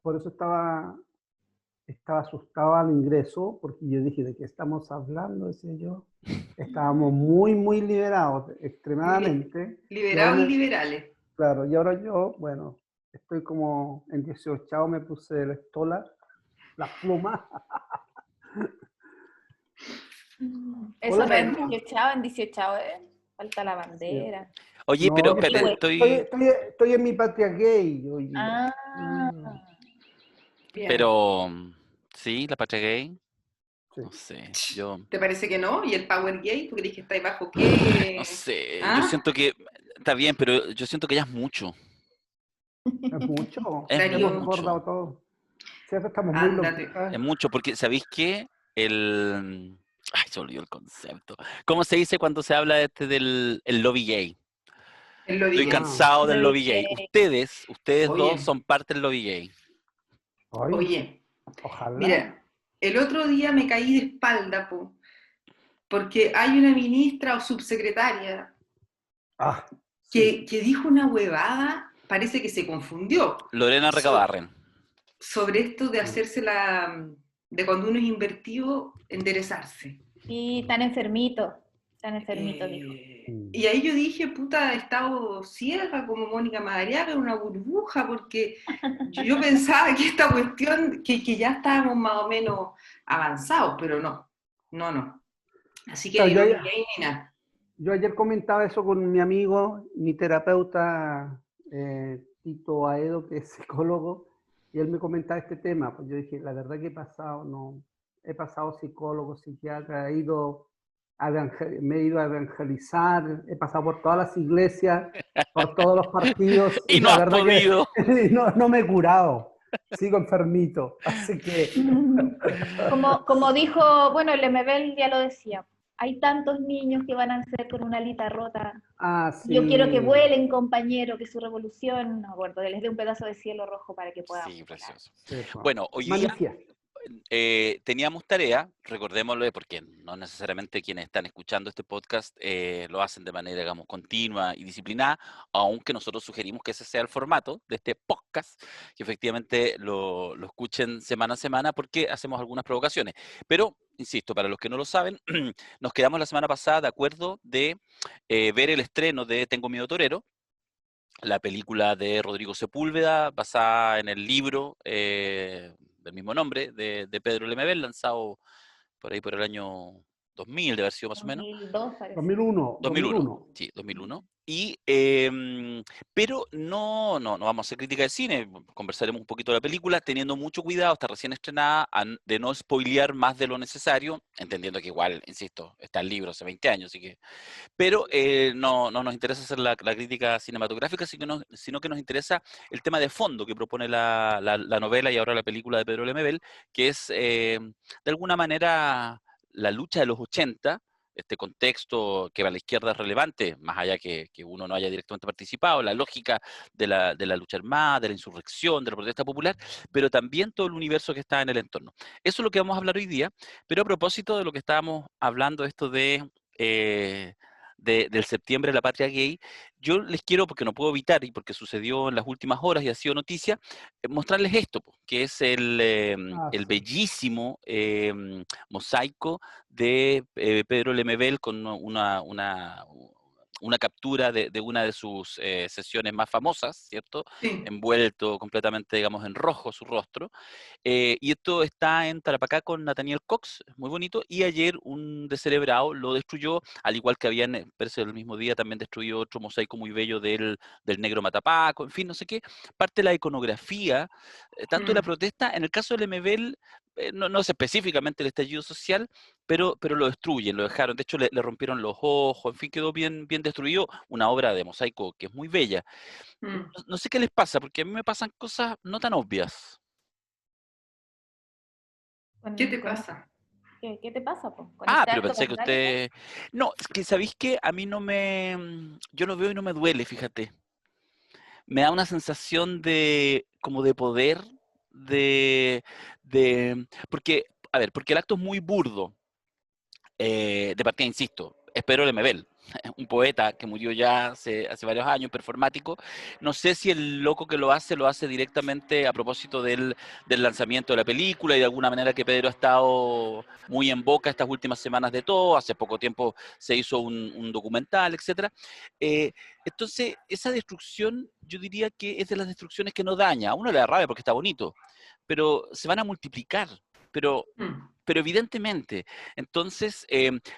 por eso estaba asustado al ingreso, porque yo dije, ¿de qué estamos hablando? Decía yo. Estábamos muy, muy liberados, extremadamente. Y ahora Liberados y liberales. claro, y ahora yo, bueno, estoy como en 18, me puse la estola, las plumas. Eso no es Bueno. 18, en 18 falta la Sí. bandera. Oye, No, pero que espérate, estoy en mi patria gay. Oye. Ah, Bien. pero sí, la patria gay, Sí. no sé, yo ¿Te parece que no? ¿Y el power gay? ¿Tú crees que está ahí bajo no qué? sé, yo ¿Ah? siento que está bien, pero yo siento que ya es mucho. Es mucho. Es Ya Darío, hemos mucho. abordado todo. Sí, estamos muy ándate. locos. Es mucho, porque ¿sabéis qué? Ay, se olvidó el concepto. ¿Cómo se dice cuando se habla del el lobby gay? El lobby Estoy gay. cansado del lo lobby gay. dije. Ustedes dos Oye, son parte del lobby gay. Ay, oye, ojalá. mira, el otro día me caí de espalda, porque hay una ministra o subsecretaria Ah, sí. que dijo una huevada, parece que se confundió, Lorena so- Recabarren. sobre esto de Sí. hacerse de cuando uno es invertido, enderezarse. Sí, tan enfermito, dijo. Y ahí yo dije, puta, he estado ciega como Mónica Madariaga en una burbuja, porque yo pensaba que esta cuestión, que ya estábamos más o menos avanzados, pero no. Así que Claro, ni lo vi ni nada. yo ayer comentaba eso con mi amigo, mi terapeuta Tito Aedo, que es psicólogo, y él me comentaba este tema. Pues yo dije, la verdad que he pasado psicólogo, psiquiatra, me he ido a evangelizar, he pasado por todas las iglesias, por todos los partidos, Y y no la has verdad que podido. no me he curado, sigo enfermito, así que... Como dijo, bueno, el MBL ya lo decía, hay tantos niños que van a nacer con una alita rota. Ah, Yo quiero que sí. vuelen, compañero, que su revolución, no me acuerdo, que les dé un pedazo de cielo rojo para que puedan Sí, volar. precioso. Sí, pues. Bueno, hoy día Manifiesto. teníamos tarea, recordémoslo, porque no necesariamente quienes están escuchando este podcast lo hacen de manera, digamos, continua y disciplinada, aunque nosotros sugerimos que ese sea el formato de este podcast, que efectivamente lo escuchen semana a semana, porque hacemos algunas provocaciones. Pero, insisto, para los que no lo saben, nos quedamos la semana pasada de acuerdo de ver el estreno de Tengo Miedo Torero, la película de Rodrigo Sepúlveda, basada en el libro del mismo nombre, de Pedro Lemebel, lanzado por ahí por el año 2000, de haber sido más o menos. 2002 parece. 2001, 2001, 2001. sí, 2001. Pero no vamos a hacer crítica de cine, conversaremos un poquito de la película, teniendo mucho cuidado, está recién estrenada, de no spoilear más de lo necesario, entendiendo que igual, insisto, está el libro hace 20 años, así que pero no nos interesa hacer la crítica cinematográfica, sino que nos interesa el tema de fondo que propone la novela y ahora la película de Pedro Lemebel, que es de alguna manera la lucha de los 80, este contexto que para la izquierda es relevante, más allá que uno no haya directamente participado, la lógica de la lucha armada, de la insurrección, de la protesta popular, pero también todo el universo que está en el entorno. Eso es lo que vamos a hablar hoy día, pero a propósito de lo que estábamos hablando, esto eh, del septiembre de la patria gay, yo les quiero, porque no puedo evitar y porque sucedió en las últimas horas y ha sido noticia, mostrarles esto, que es el Sí. bellísimo mosaico de Pedro Lemebel con una captura de una de sus sesiones más famosas, ¿cierto? Sí. Envuelto completamente, digamos, en rojo su rostro. Y esto está en Tarapacá con Nathaniel Cox, muy bonito, y ayer un descerebrado lo destruyó, al igual que habían, parece el mismo día, también destruyó otro mosaico muy bello del negro Matapaco, en fin, no sé qué. Parte de la iconografía, tanto de la protesta, en el caso del MBL, no sé específicamente el estallido social, pero lo destruyen, lo dejaron, de hecho le rompieron los ojos, en fin, quedó bien, bien destruido, una obra de mosaico que es muy bella. No sé qué les pasa, porque a mí me pasan cosas no tan obvias. ¿Qué te pasa? ¿Qué te pasa, po? ¿Con Ah, este pero acto pensé que vandálico? usted... No, es que ¿sabéis qué? A mí no yo lo veo y no me duele, fíjate. Me da una sensación como de poder, porque, a ver, porque el acto es muy burdo. De partida, insisto, espero Lemebel, un poeta que murió ya hace varios años, performático. No sé si el loco que lo hace directamente a propósito del lanzamiento de la película y de alguna manera que Pedro ha estado muy en boca estas últimas semanas de todo. Hace poco tiempo se hizo un documental, etcétera. Entonces, esa destrucción, yo diría que es de las destrucciones que no daña. A uno le da rabia porque está bonito, pero se van a multiplicar. Pero Mm. pero evidentemente, entonces,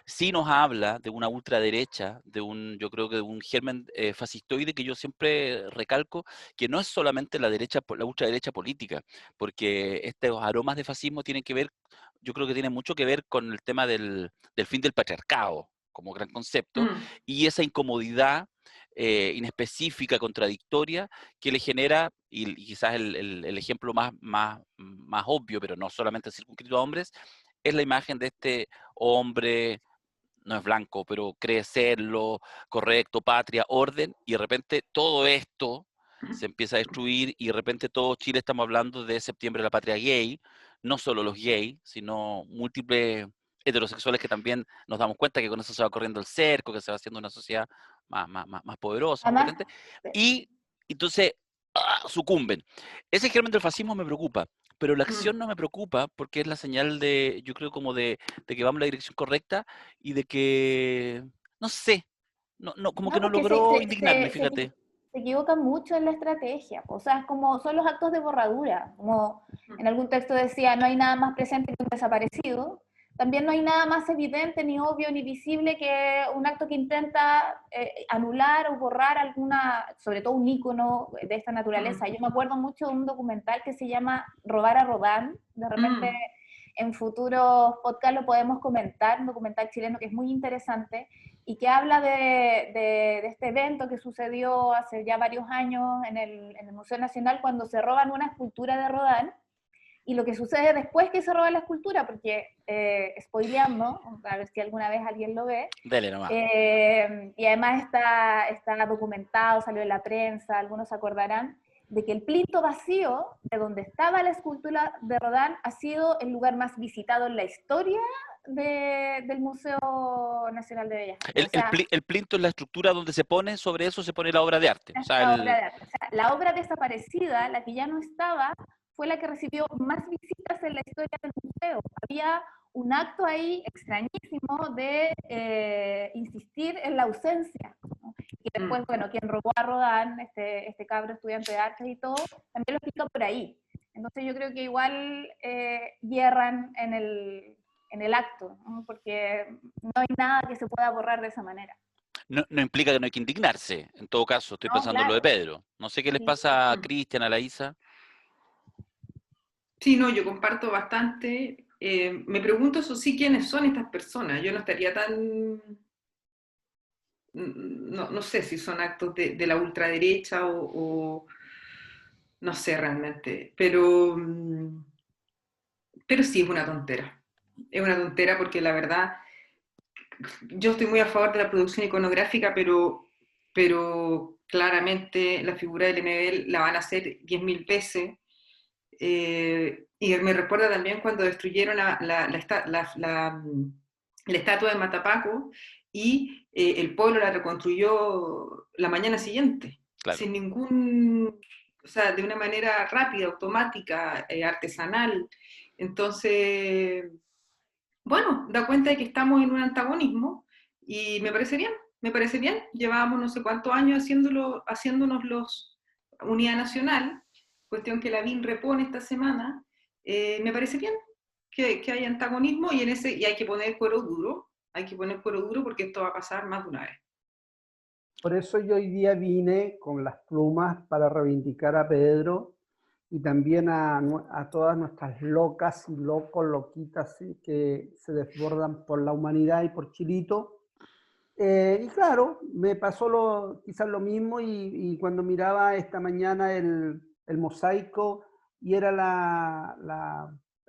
sí nos habla de una ultraderecha, yo creo que de un germen fascistoide que yo siempre recalco, que no es solamente la ultraderecha política, porque estos aromas de fascismo tienen que ver, yo creo que tienen mucho que ver con el tema del fin del patriarcado como gran concepto, Mm. y esa incomodidad inespecífica, contradictoria, que le genera, y quizás el ejemplo más obvio, pero no solamente circunscrito a hombres, es la imagen de este hombre, no es blanco, pero cree serlo, correcto, patria, orden, y de repente todo esto se empieza a destruir y de repente todo Chile estamos hablando de septiembre de la patria gay, no solo los gays, sino múltiples heterosexuales que también nos damos cuenta que con eso se va corriendo el cerco, que se va haciendo una sociedad más poderosa, más Además, potente, y entonces sucumben. Ese germen del fascismo me preocupa, pero la acción Mm. no me preocupa porque es la señal de, yo creo, como de que vamos en la dirección correcta y de que, no sé, como no, que no porque logró indignarme, fíjate. se equivocan mucho en la estrategia. O sea, es como son los actos de borradura. Como en algún texto decía, no hay nada más presente que un desaparecido. También no hay nada más evidente, ni obvio, ni visible que un acto que intenta anular o borrar alguna, sobre todo un ícono de esta naturaleza. Mm. Yo me acuerdo mucho de un documental que se llama Robar a Rodán. De repente, Mm. en futuros podcasts lo podemos comentar, un documental chileno que es muy interesante y que habla de este evento que sucedió hace ya varios años en el Museo Nacional cuando se roban una escultura de Rodin y lo que sucede después que se roba la escultura, porque spoileando, a ver si alguna vez alguien lo ve, Dele nomás. y además está documentado, salió en la prensa, algunos se acordarán, de que el plinto vacío de donde estaba la escultura de Rodin ha sido el lugar más visitado en la historia del Museo Nacional de Bellas Artes. O sea, El plinto es la estructura donde se pone, sobre eso se pone la obra de arte. O sea, la obra de arte. O sea, la obra desaparecida, la que ya no estaba, fue la que recibió más visitas en la historia del museo. Había un acto ahí extrañísimo de insistir en la ausencia, ¿no? Y después, bueno, quien robó a Rodin, este cabro estudiante de artes y todo, también lo explica por ahí. Entonces yo creo que igual hierran en el acto, ¿no? Porque no hay nada que se pueda borrar de esa manera. no implica que no hay que indignarse. En todo caso, estoy No, pensando en lo de claro. Pedro. No sé qué les Sí. pasa a Mm. Cristian, a la Isa. Sí, no, yo comparto bastante. Me pregunto, eso sí, quiénes son estas personas. Yo no estaría tan... No sé si son actos de la ultraderecha o no sé realmente, pero sí es una tontera. Es una tontera porque la verdad, yo estoy muy a favor de la producción iconográfica, pero claramente la figura de Lemebel la van a hacer 10.000 veces. Y me recuerda también cuando destruyeron la estatua de Matapaco y el pueblo la reconstruyó la mañana siguiente, Claro. sin ningún, o sea, de una manera rápida, automática, artesanal. Entonces, bueno, da cuenta de que estamos en un antagonismo y me parece bien, me parece bien. Llevábamos no sé cuántos años haciéndonos los Unidad Nacional, cuestión que la BIN repone esta semana. Me parece bien que haya antagonismo y hay que poner cuero duro, hay que poner cuero duro porque esto va a pasar más de una vez. Por eso yo hoy día vine con las plumas para reivindicar a Pedro y también a todas nuestras locas y locos, loquitas, ¿sí?, que se desbordan por la humanidad y por Chilito. Y claro, me pasó quizás lo mismo y cuando miraba esta mañana el mosaico y era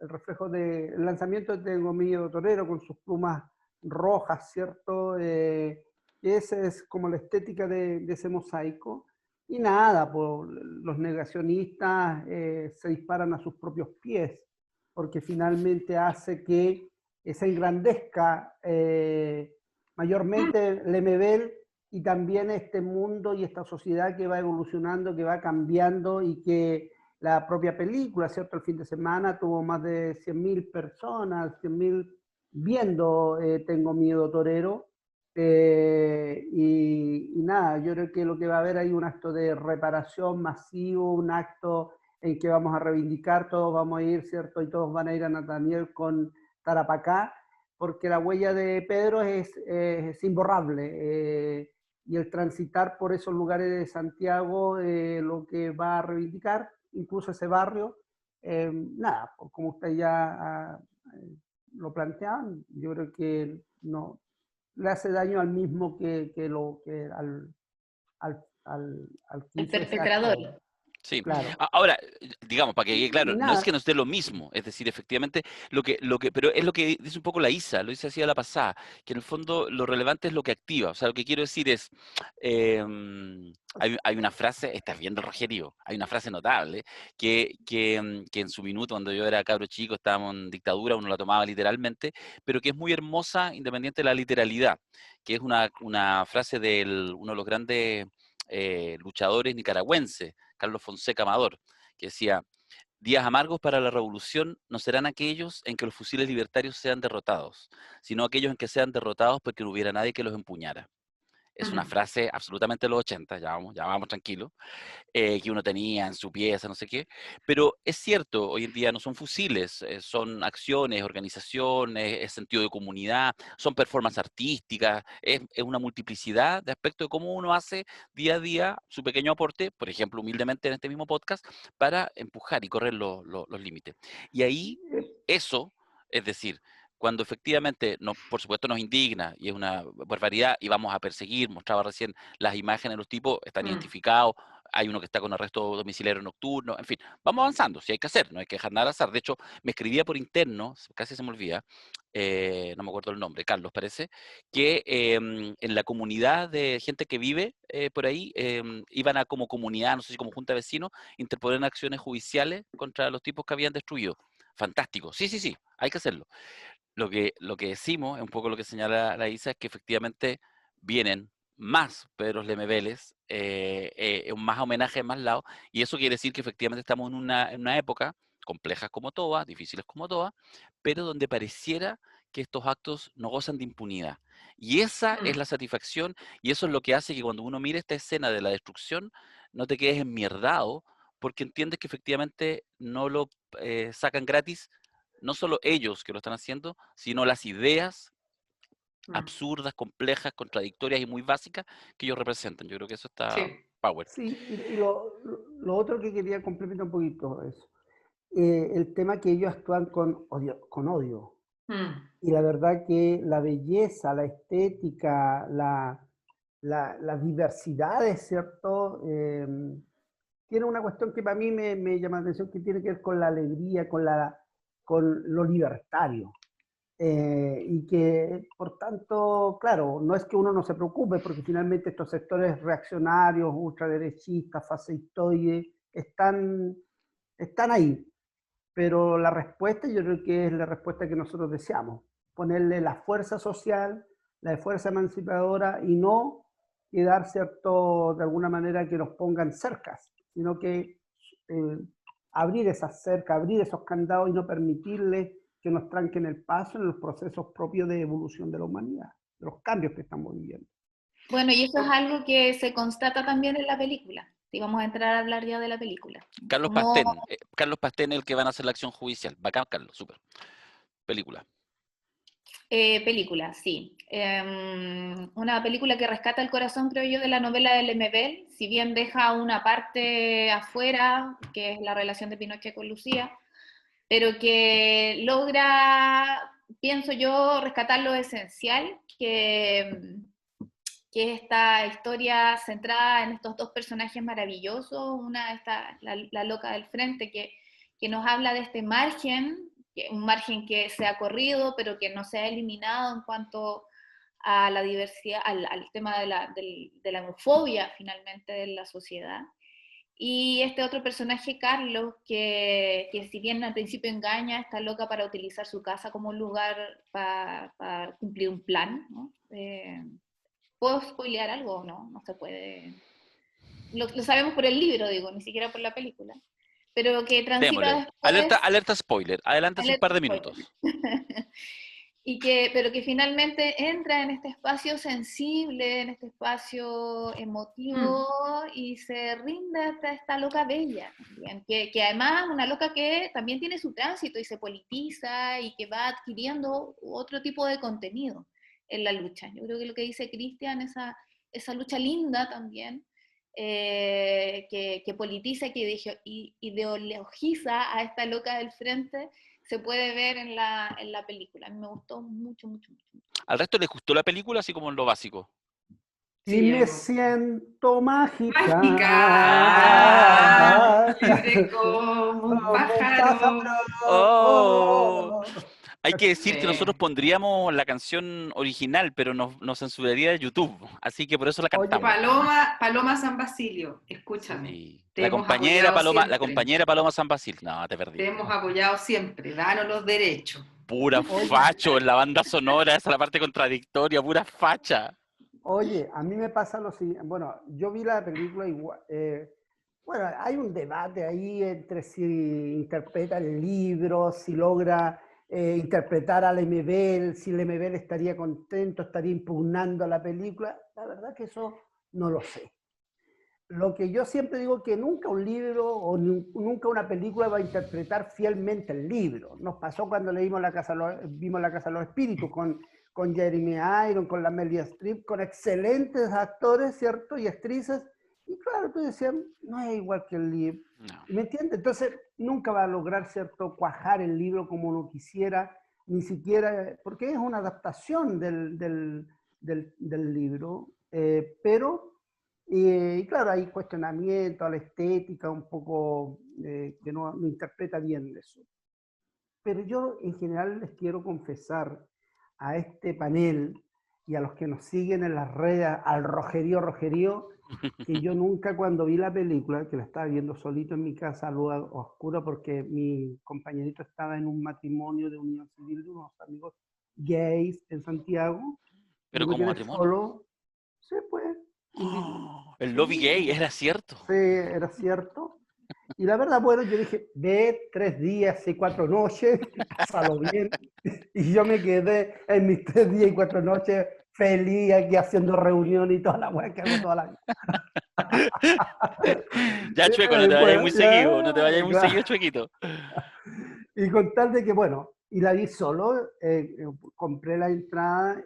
el reflejo del lanzamiento de Gomillo Torero con sus plumas rojas, ¿cierto? Esa es como la estética de ese mosaico. Y nada, pues, los negacionistas se disparan a sus propios pies, porque finalmente hace que se engrandezca mayormente Lemebel y también este mundo y esta sociedad que va evolucionando, que va cambiando y que la propia película, ¿cierto? El fin de semana tuvo más de 100.000 personas, 100.000 viendo Tengo Miedo Torero. Y nada, yo creo que lo que va a haber ahí un acto de reparación masivo, un acto en que vamos a reivindicar, todos vamos a ir, ¿cierto? Y todos van a ir a Nathaniel con Tarapacá, porque la huella de Pedro es imborrable. Y el transitar por esos lugares de Santiago, lo que va a reivindicar, incluso ese barrio, nada, como usted ya lo planteaban, yo creo que no le hace daño al mismo que al que El hizo ese perpetrador. acto. Sí. Claro. Ahora, digamos, para que quede Y claro, no es nada, que no esté lo mismo, es decir, efectivamente, pero es lo que dice un poco la Isa, lo dice así a la pasada, que en el fondo lo relevante es lo que activa. O sea, lo que quiero decir es, hay una frase, estás viendo el Rogerio, hay una frase notable, que en su minuto, cuando yo era cabro chico, estábamos en dictadura, uno la tomaba literalmente, pero que es muy hermosa, independiente de la literalidad, que es una frase de uno de los grandes luchadores nicaragüenses, Carlos Fonseca Amador, que decía: días amargos para la revolución no serán aquellos en que los fusiles libertarios sean derrotados, sino aquellos en que sean derrotados porque no hubiera nadie que los empuñara. Es una frase absolutamente de los 80, ya vamos tranquilos, que uno tenía en su pieza, no sé qué. Pero es cierto, hoy en día no son fusiles, son acciones, organizaciones, es sentido de comunidad, son performances artísticas, es una multiplicidad de aspectos de cómo uno hace día a día su pequeño aporte, por ejemplo, humildemente en este mismo podcast, para empujar y correr los límites. Y ahí, eso, es decir, cuando efectivamente, por supuesto, nos indigna y es una barbaridad y vamos a perseguir, mostraba recién las imágenes, los tipos están identificados, hay uno que está con arresto domiciliario nocturno, en fin, vamos avanzando, si hay que hacer, no hay que dejar nada al azar. De hecho, me escribía por interno, casi se me olvida, no me acuerdo el nombre, Carlos parece, que en la comunidad de gente que vive por ahí, iban a como comunidad, no sé si como junta de vecinos, interponer acciones judiciales contra los tipos que habían destruido. Fantástico, sí, sí, sí, hay que hacerlo. Lo que decimos, es un poco lo que señala la Isa, es que efectivamente vienen más Pedros Lemebeles, más homenajes, más lados, y eso quiere decir que efectivamente estamos en una época complejas como todas, difíciles como todas, pero donde pareciera que estos actos no gozan de impunidad. Y esa es la satisfacción, y eso es lo que hace que cuando uno mire esta escena de la destrucción, no te quedes enmierdado, porque entiendes que efectivamente no lo sacan gratis, no solo ellos que lo están haciendo, sino las ideas absurdas, complejas, contradictorias y muy básicas que ellos representan. Yo creo que eso está Sí. power. sí, y lo otro que quería complementar un poquito eso, el tema que ellos actúan con odio, con odio. Y la verdad que la belleza, la estética, las diversidades, ¿cierto? Tiene una cuestión que para mí me llama la atención, que tiene que ver con la alegría, con lo libertario. Y que, por tanto, claro, no es que uno no se preocupe, porque finalmente estos sectores reaccionarios, ultraderechistas, fascistoides, están ahí. Pero la respuesta, yo creo que es la respuesta que nosotros deseamos, ponerle la fuerza social, la fuerza emancipadora y no quedar, ¿cierto?, de alguna manera que nos pongan cercas, sino que abrir esas cercas, abrir esos candados y no permitirles que nos tranquen el paso en los procesos propios de evolución de la humanidad, de los cambios que estamos viviendo. Bueno, y eso es algo que se constata también en la película. Si vamos a entrar a hablar ya de la película. Carlos Como Pastén, el que van a hacer la acción judicial. Bacán, Carlos, súper. Película. película, sí. Una película que rescata el corazón, creo yo, de la novela de Lemebel, si bien deja una parte afuera, que es la relación de Pinochet con Lucía, pero que logra, pienso yo, rescatar lo esencial, que es esta historia centrada en estos dos personajes maravillosos, una está la loca del frente, que nos habla de este margen, un margen que se ha corrido, pero que no se ha eliminado en cuanto a la diversidad, al tema de la homofobia finalmente de la sociedad. Y este otro personaje, Carlos, que si bien al principio engaña, está loca para utilizar su casa como un lugar para cumplir un plan, ¿no? ¿Puedo spoilear algo o no? No se puede. Lo sabemos por el libro, digo, ni siquiera por la película. Pero que transita Démosle. después. Alerta spoiler. Adelántase un Alerta par de spoiler. minutos. Pero que finalmente entra en este espacio sensible, en este espacio emotivo y se rinde hasta esta loca bella también, que además es una loca que también tiene su tránsito y se politiza y que va adquiriendo otro tipo de contenido en la lucha. Yo creo que lo que dice Cristian, esa lucha linda también, que politiza y que ideologiza a esta loca del frente, se puede ver en la película. A mí me gustó mucho, mucho, mucho. ¿Al resto les gustó la película, así como en lo básico? Y Sí, me siento mágica. mágica, libre como un Como un pájaro. Oh. Hay que decir que nosotros Sí. pondríamos la canción original, pero nos censuraría de YouTube, así que por eso la Oye, cantamos. Paloma San Basilio, escúchame. Sí. Te La hemos compañera apoyado Paloma, la siempre. compañera Paloma San Basil. No, te Te perdiste. hemos apoyado siempre. Danos los derechos. Pura oye, facho en la banda sonora, esa es la parte contradictoria, pura facha. oye, a mí me pasa lo siguiente. Bueno, yo vi la película igual. Bueno, hay un debate ahí entre si interpreta el libro, si logra interpretar a Lemebel, si Lemebel estaría contento, estaría impugnando la película. La verdad que eso no lo sé. Lo que yo siempre digo que nunca un libro o nunca una película va a interpretar fielmente el libro. Nos pasó cuando vimos La Casa de los Espíritus con Jeremy Irons, con la Meryl Streep, con excelentes actores, ¿cierto? Y actrices. Y claro, tú decías, no es igual que el libro. No. ¿Me entiendes? Entonces, nunca va a lograr, ¿cierto?, cuajar el libro como uno quisiera, ni siquiera, porque es una adaptación del libro, pero y claro, hay cuestionamiento a la estética, un poco que no interpreta bien eso. Pero yo en general les quiero confesar a este panel y a los que nos siguen en las redes, al Rogerío, que yo nunca cuando vi la película, que la estaba viendo solito en mi casa, a luz oscura, porque mi compañerito estaba en un matrimonio de unión civil de unos amigos gays en Santiago, yo Pero me como quedé matrimonio. solo, sí, pues, Oh, el lobby gay, sí, era cierto. sí, era cierto. Y la verdad, bueno, yo dije, ve 3 días y 4 noches, pásalo bien. Y yo me quedé en mis 3 días y 4 noches feliz aquí haciendo reunión y toda la weá que hago toda la vida. Ya, Chueco, no te vayas muy seguido, no te Ya, vayas muy claro. seguido, Chuequito. Y con tal de que, bueno, y la vi solo, compré la entrada,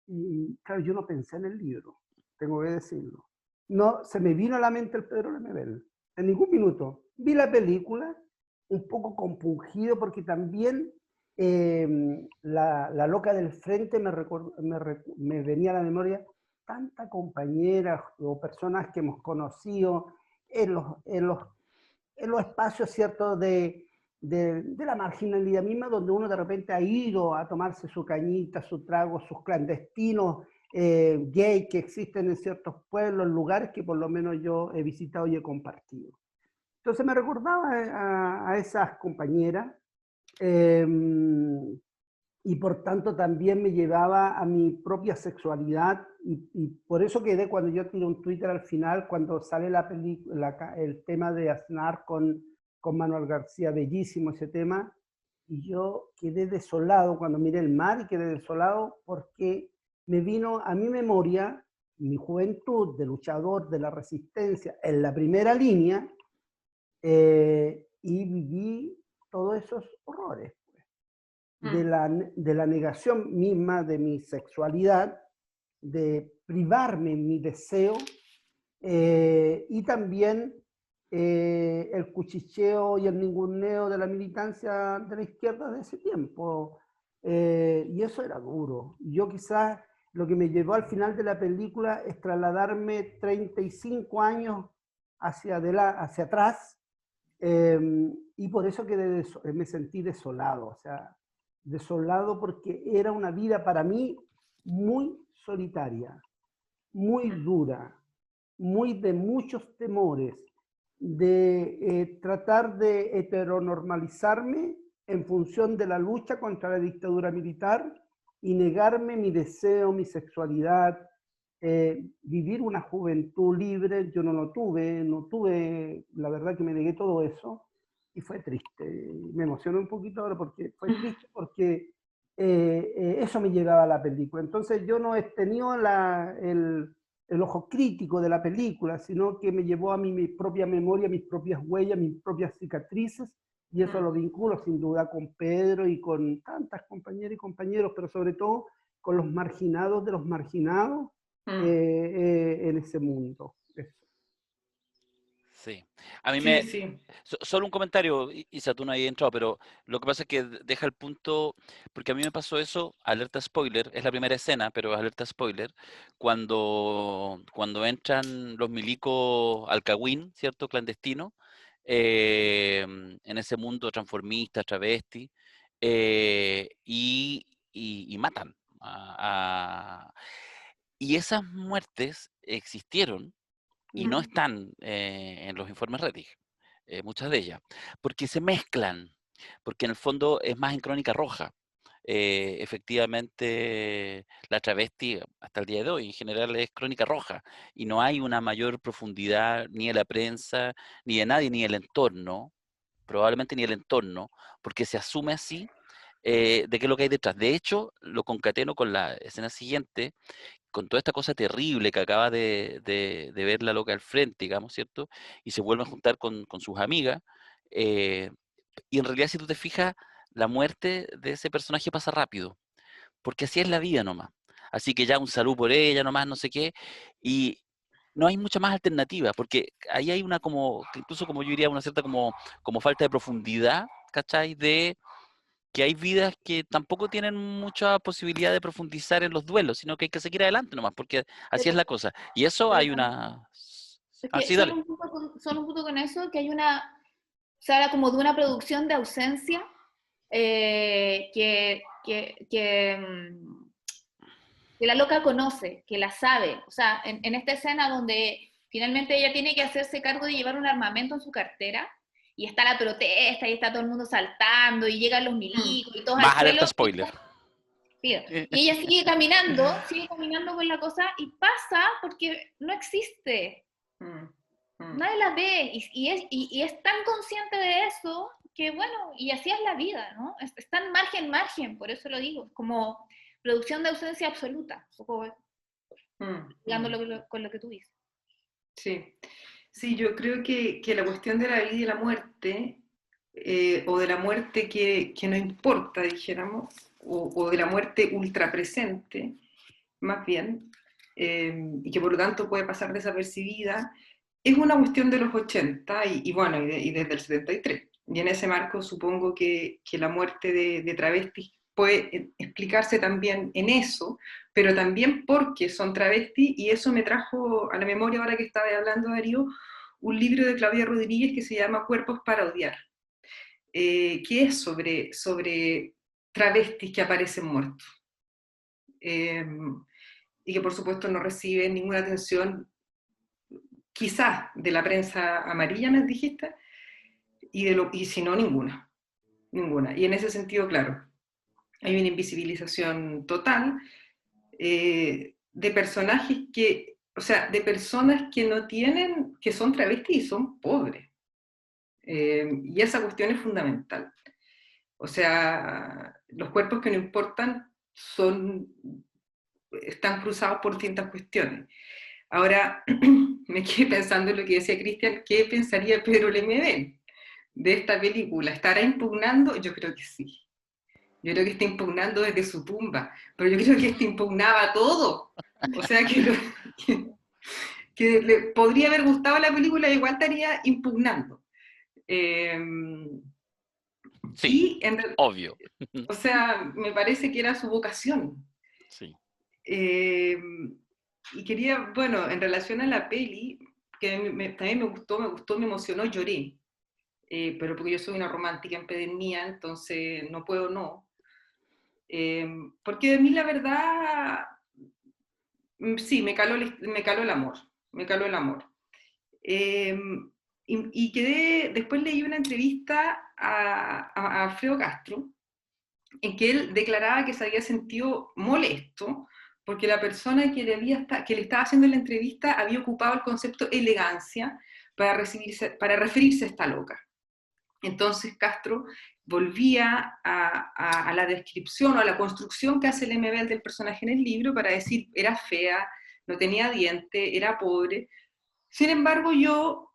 y claro, yo no pensé en el libro, tengo que decirlo. No, se me vino a la mente el Pedro Lemebel, en ningún minuto. Vi la película, un poco compungido, porque también la loca del frente me venía a la memoria tanta compañera o personas que hemos conocido en los espacios, ¿cierto?, de la marginalidad misma, donde uno de repente ha ido a tomarse su cañita, su trago, sus clandestinos gay que existen en ciertos pueblos, lugares que por lo menos yo he visitado y he compartido. Entonces me recordaba a esas compañeras, eh, y por tanto también me llevaba a mi propia sexualidad, y por eso quedé, cuando yo tiro un Twitter al final, cuando sale el tema de Aznar con Manuel García, bellísimo ese tema, y yo quedé desolado cuando miré el mar, y quedé desolado porque me vino a mi memoria mi juventud de luchador de la resistencia en la primera línea, y viví todos esos horrores de la negación misma de mi sexualidad, de privarme mi deseo, y también el cuchicheo y el ninguneo de la militancia de la izquierda de ese tiempo. Y eso era duro. Yo quizás lo que me llevó al final de la película es trasladarme 35 años hacia atrás, y por eso me sentí desolado, o sea, desolado porque era una vida para mí muy solitaria, muy dura, muy de muchos temores, de tratar de heteronormalizarme en función de la lucha contra la dictadura militar y negarme mi deseo, mi sexualidad, vivir una juventud libre. Yo no lo tuve, la verdad que me negué todo eso y fue triste. Me emociono un poquito ahora porque fue triste porque eso me llevaba a la película. Entonces yo no he tenido el ojo crítico de la película, sino que me llevó a mi propia memoria, mis propias huellas, mis propias cicatrices, y eso lo vinculo sin duda con Pedro y con tantas compañeras y compañeros, pero sobre todo con los marginados de los marginados en ese mundo. Eso. Sí. A mí Sí, sí. Solo un comentario, Isa, tú no habías entrado, pero lo que pasa es que deja el punto, porque a mí me pasó eso, alerta spoiler, es la primera escena, pero alerta spoiler, cuando entran los milicos al Cagüín, ¿cierto? Clandestino, en ese mundo transformista, travesti, y matan. Y esas muertes existieron y no están en los informes Rettig, muchas de ellas, porque se mezclan, porque en el fondo es más en Crónica Roja. Efectivamente, la travesti hasta el día de hoy en general es Crónica Roja y no hay una mayor profundidad ni de la prensa, ni de nadie, ni del entorno, probablemente ni el entorno, porque se asume así de qué es lo que hay detrás. De hecho, lo concateno con la escena siguiente, con toda esta cosa terrible que acaba de ver la loca al frente, digamos, ¿cierto? Y se vuelve a juntar con sus amigas. eh, y en realidad, si tú te fijas, la muerte de ese personaje pasa rápido, porque así es la vida nomás. Así que ya un saludo por ella nomás, no sé qué. Y no hay mucha más alternativa, porque ahí hay una como, incluso como yo diría, una cierta como falta de profundidad, ¿cachai? De que hay vidas que tampoco tienen mucha posibilidad de profundizar en los duelos, sino que hay que seguir adelante nomás, porque así es Pero, la cosa. Y eso pero hay una... es Ah, que sí, dale. solo un punto con eso, que hay se habla como de una producción de ausencia que la loca conoce, que la sabe. O sea, en esta escena donde finalmente ella tiene que hacerse cargo de llevar un armamento en su cartera, y está la protesta, y está todo el mundo saltando, y llegan los milicos, y todos al Más alerta suelo, spoiler. y ella sigue caminando con la cosa, y pasa porque no existe. Nadie la ve, y es tan consciente de eso, que bueno, y así es la vida, ¿no? Es tan margen, por eso lo digo, como producción de ausencia absoluta, un poco ligándolo con lo que tú dices. Sí, sí, yo creo que la cuestión de la vida y la muerte, o de la muerte que no importa, dijéramos, o de la muerte ultrapresente, más bien, y que por lo tanto puede pasar desapercibida, es una cuestión de los 80 y bueno, y desde el 73. Y en ese marco supongo que la muerte de travestis puede explicarse también en eso, pero también porque son travestis, y eso me trajo a la memoria, ahora que estaba hablando, Darío, un libro de Claudia Rodríguez que se llama Cuerpos para odiar, que es sobre travestis que aparecen muertos. Y que por supuesto no reciben ninguna atención, quizás de la prensa amarilla, me dijiste, y si no, ninguna. Y en ese sentido, claro, hay una invisibilización total de personajes o sea, de personas que no tienen, que son travestis y son pobres. Y esa cuestión es fundamental. O sea, los cuerpos que no importan están cruzados por distintas cuestiones. Ahora, me quedé pensando en lo que decía Cristian, ¿qué pensaría Pedro Lemebel de esta película? ¿Estará impugnando? Yo creo que sí. Yo creo que está impugnando desde su tumba, pero yo creo que este impugnaba todo. O sea, que le podría haber gustado la película, igual estaría impugnando. Sí, obvio. O sea, me parece que era su vocación. Sí. Y quería, bueno, en relación a la peli, que también me gustó, me emocionó, lloré. Pero porque yo soy una romántica empedernida, entonces no puedo no. Porque de mí la verdad, sí, me caló el amor. me caló el amor. Después leí una entrevista a Alfredo Castro, en que él declaraba que se había sentido molesto porque la persona que le estaba haciendo la entrevista había ocupado el concepto elegancia para referirse a esta loca. Entonces Castro volvía a la descripción o a la construcción que hace el MBL del personaje en el libro para decir, era fea, no tenía diente, era pobre. Sin embargo, yo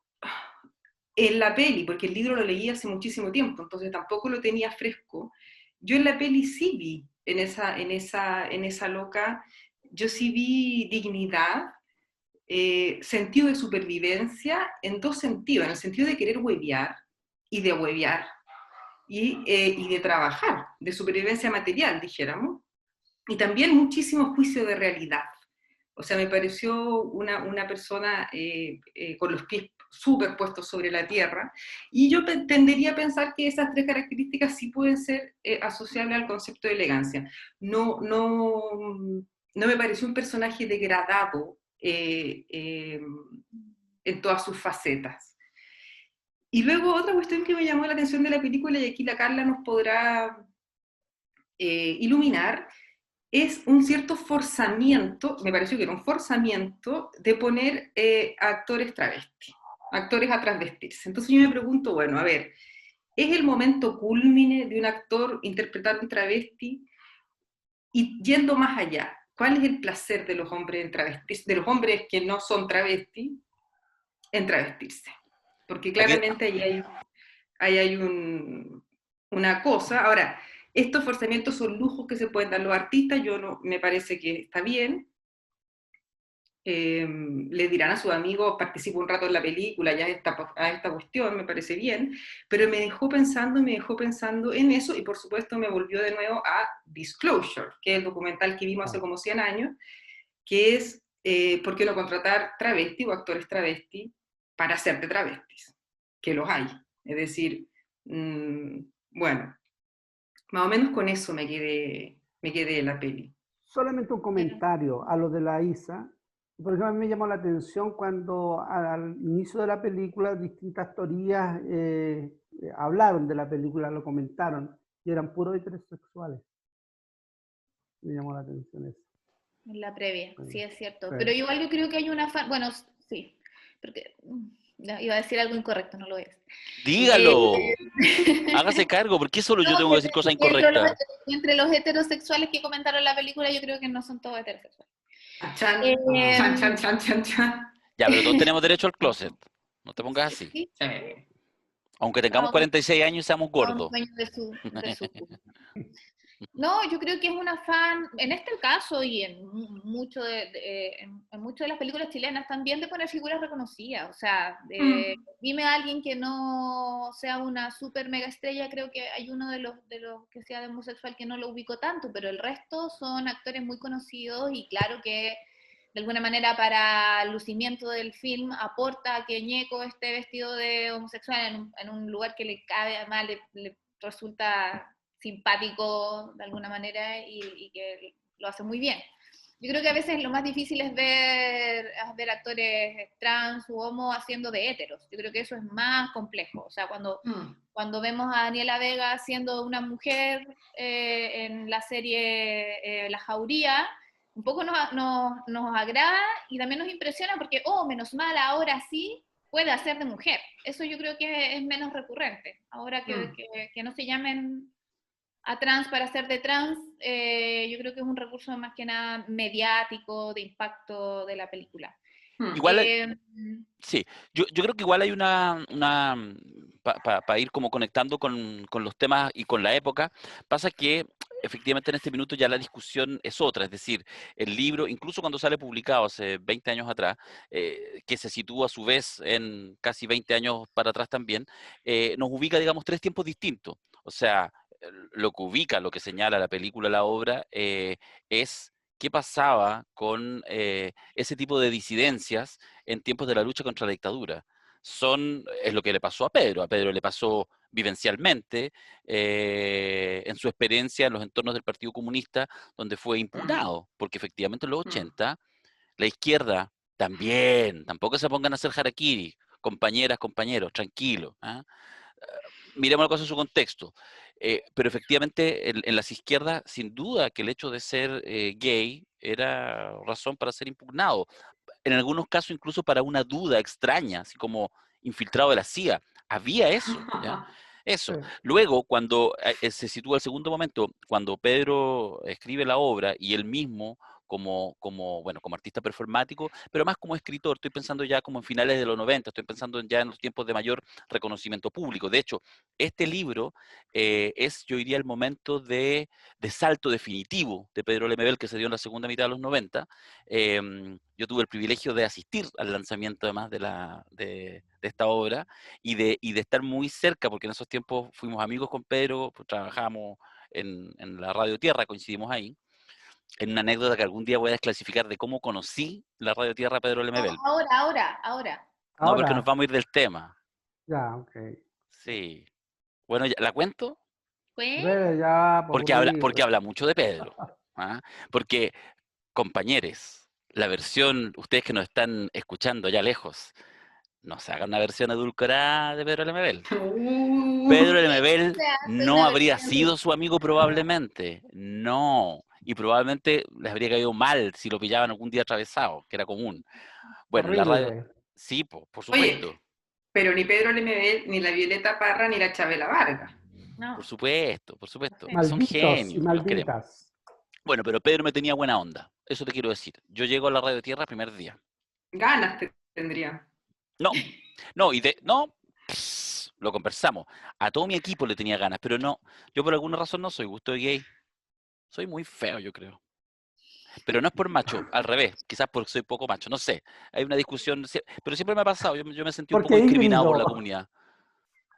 en la peli, porque el libro lo leí hace muchísimo tiempo, entonces tampoco lo tenía fresco, yo en la peli sí vi, en esa loca, yo sí vi dignidad, sentido de supervivencia, en dos sentidos, en el sentido de querer huevear y de huevear, y de trabajar, de supervivencia material, dijéramos, y también muchísimo juicio de realidad. O sea, me pareció una persona con los pies súper puestos sobre la tierra, y yo tendería a pensar que esas tres características sí pueden ser asociables al concepto de elegancia. No me pareció un personaje degradado en todas sus facetas. Y luego otra cuestión que me llamó la atención de la película, y aquí la Carla nos podrá iluminar, es un cierto forzamiento, me pareció que era un forzamiento de poner actores travestis, actores a transvestirse. Entonces yo me pregunto, bueno, a ver, ¿es el momento cúlmine de un actor interpretar un travesti? Y yendo más allá, ¿cuál es el placer de los hombres en travestis, de los hombres que no son travestis, en travestirse? Porque claramente ahí hay una cosa. Ahora, estos forzamientos son lujos que se pueden dar los artistas, me parece que está bien. Le dirán a sus amigos, participo un rato en la película, ya a esta cuestión, me parece bien, pero me dejó pensando en eso, y por supuesto me volvió de nuevo a Disclosure, que es el documental que vimos hace como 100 años, que es ¿por qué no contratar travesti o actores travesti para hacer de travestis? Que los hay. Es decir, bueno, más o menos con eso me quedé de la peli. Solamente un comentario a lo de la Isa. Por ejemplo, a mí me llamó la atención cuando al inicio de la película distintas teorías hablaron de la película, lo comentaron, y eran puros heterosexuales. Me llamó la atención eso. En la previa, sí, es cierto. Sí. Pero igual yo creo que hay una bueno, sí, porque iba a decir algo incorrecto, no lo es. Dígalo. Hágase cargo, porque solo yo tengo que decir cosas incorrectas. Entre los heterosexuales que comentaron la película, yo creo que no son todos heterosexuales. Chan, chan. Ya, pero todos tenemos derecho al closet. No te pongas así. Sí. Aunque tengamos 46 años y seamos gordos. No, yo creo que es un afán, en este caso y en muchas de las películas chilenas también, de poner figuras reconocidas. O sea, dime a alguien que no sea una super mega estrella, creo que hay uno de los que sea de homosexual que no lo ubico tanto, pero el resto son actores muy conocidos, y claro que de alguna manera para el lucimiento del film aporta que Ñeco esté vestido de homosexual en un lugar que le cabe, además le resulta simpático de alguna manera, y que lo hace muy bien. Yo creo que a veces lo más difícil es ver actores trans u homo haciendo de héteros. Yo creo que eso es más complejo. O sea, cuando vemos a Daniela Vega haciendo una mujer en la serie La Jauría, un poco nos agrada y también nos impresiona porque, menos mal, ahora sí puede hacer de mujer. Eso yo creo que es menos recurrente. Ahora que no se llamen a trans para hacer de trans, yo creo que es un recurso más que nada mediático, de impacto de la película. Igual, sí, yo creo que igual hay para ir como conectando con los temas y con la época, pasa que efectivamente en este minuto ya la discusión es otra, es decir, el libro, incluso cuando sale publicado hace 20 años atrás, que se sitúa a su vez en casi 20 años para atrás también, nos ubica, digamos, tres tiempos distintos. O sea, lo que ubica, lo que señala la película, la obra, es qué pasaba con ese tipo de disidencias en tiempos de la lucha contra la dictadura. Es lo que le pasó a Pedro le pasó vivencialmente en su experiencia en los entornos del Partido Comunista, donde fue impunado, porque efectivamente en los 80 la izquierda También, tampoco se pongan a hacer harakiri, compañeras, compañeros, tranquilo. ¿Ah? Miremos la cosa en su contexto. Pero efectivamente, en las izquierdas, sin duda que el hecho de ser gay era razón para ser impugnado. En algunos casos, incluso para una duda extraña, así como infiltrado de la CIA. Había eso, ¿ya? Sí. Eso. Luego, cuando se sitúa el segundo momento, cuando Pedro escribe la obra y él mismo bueno, como artista performático, pero más como escritor, estoy pensando ya como en finales de los 90, estoy pensando ya en los tiempos de mayor reconocimiento público. De hecho, este libro es, yo diría, el momento de salto definitivo de Pedro Lemebel que se dio en la segunda mitad de los 90. Yo tuve el privilegio de asistir al lanzamiento además de esta obra y de estar muy cerca, porque en esos tiempos fuimos amigos con Pedro, pues, trabajábamos en la Radio Tierra, coincidimos ahí, en una anécdota que algún día voy a desclasificar de cómo conocí la Radio Tierra Pedro No, Lemebel. ahora. No, porque nos Ahora, vamos a ir del tema. ya, ok. Sí. Bueno, ¿la cuento? Pues, Bueno, ya, pues Porque aburrido. habla mucho de Pedro. ¿Ah? Porque, compañeros, la versión, ustedes que nos están escuchando allá lejos, no se hagan una versión edulcorada de Pedro Lemebel. Pedro Lemebel se hace no una habría versión. sido su amigo probablemente. No. Y probablemente les habría caído mal si lo pillaban algún día atravesado, que era común. Bueno, en la radio, Horrible. sí, por Oye, supuesto, pero ni Pedro Lemebel, ni la Violeta Parra, ni la Chabela Vargas. No, por supuesto, por supuesto. sí. Son Malditos y genios, los queremos. malditas. Bueno, pero Pedro me tenía buena onda. Eso te quiero decir. Yo llego a la Radio Tierra primer día. Ganas tendría. No, no, no, lo conversamos. A todo mi equipo le tenía ganas, pero no, yo por alguna razón no soy gusto de gay. Soy muy feo, yo creo. Pero no es por macho, al revés, quizás porque soy poco macho, no sé. Hay una discusión, pero siempre me ha pasado, yo me sentí un poco Porque discriminado por la híbrido. comunidad.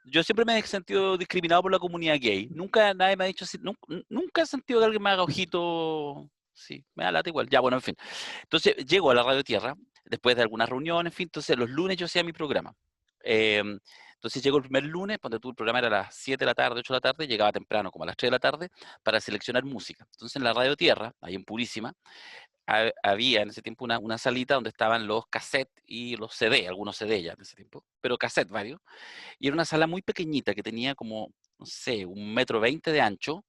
Yo siempre me he sentido discriminado por la comunidad gay. Nunca nadie me ha dicho así, nunca he sentido que alguien me haga ojito. Sí, me da lata igual. Ya, bueno, en fin. Entonces llego a la Radio Tierra, después de algunas reuniones, en fin, entonces los lunes yo hacía mi programa. Eh, entonces llego el primer lunes, cuando el programa era a las 7 de la tarde, 8 de la tarde, llegaba temprano, como a las 3 de la tarde, para seleccionar música. Entonces en la Radio Tierra, ahí en Purísima, había en ese tiempo una salita donde estaban los cassettes y los CD, algunos CD ya en ese tiempo, pero cassettes varios. Y era una sala muy pequeñita que tenía como, no sé, 1,20 m de ancho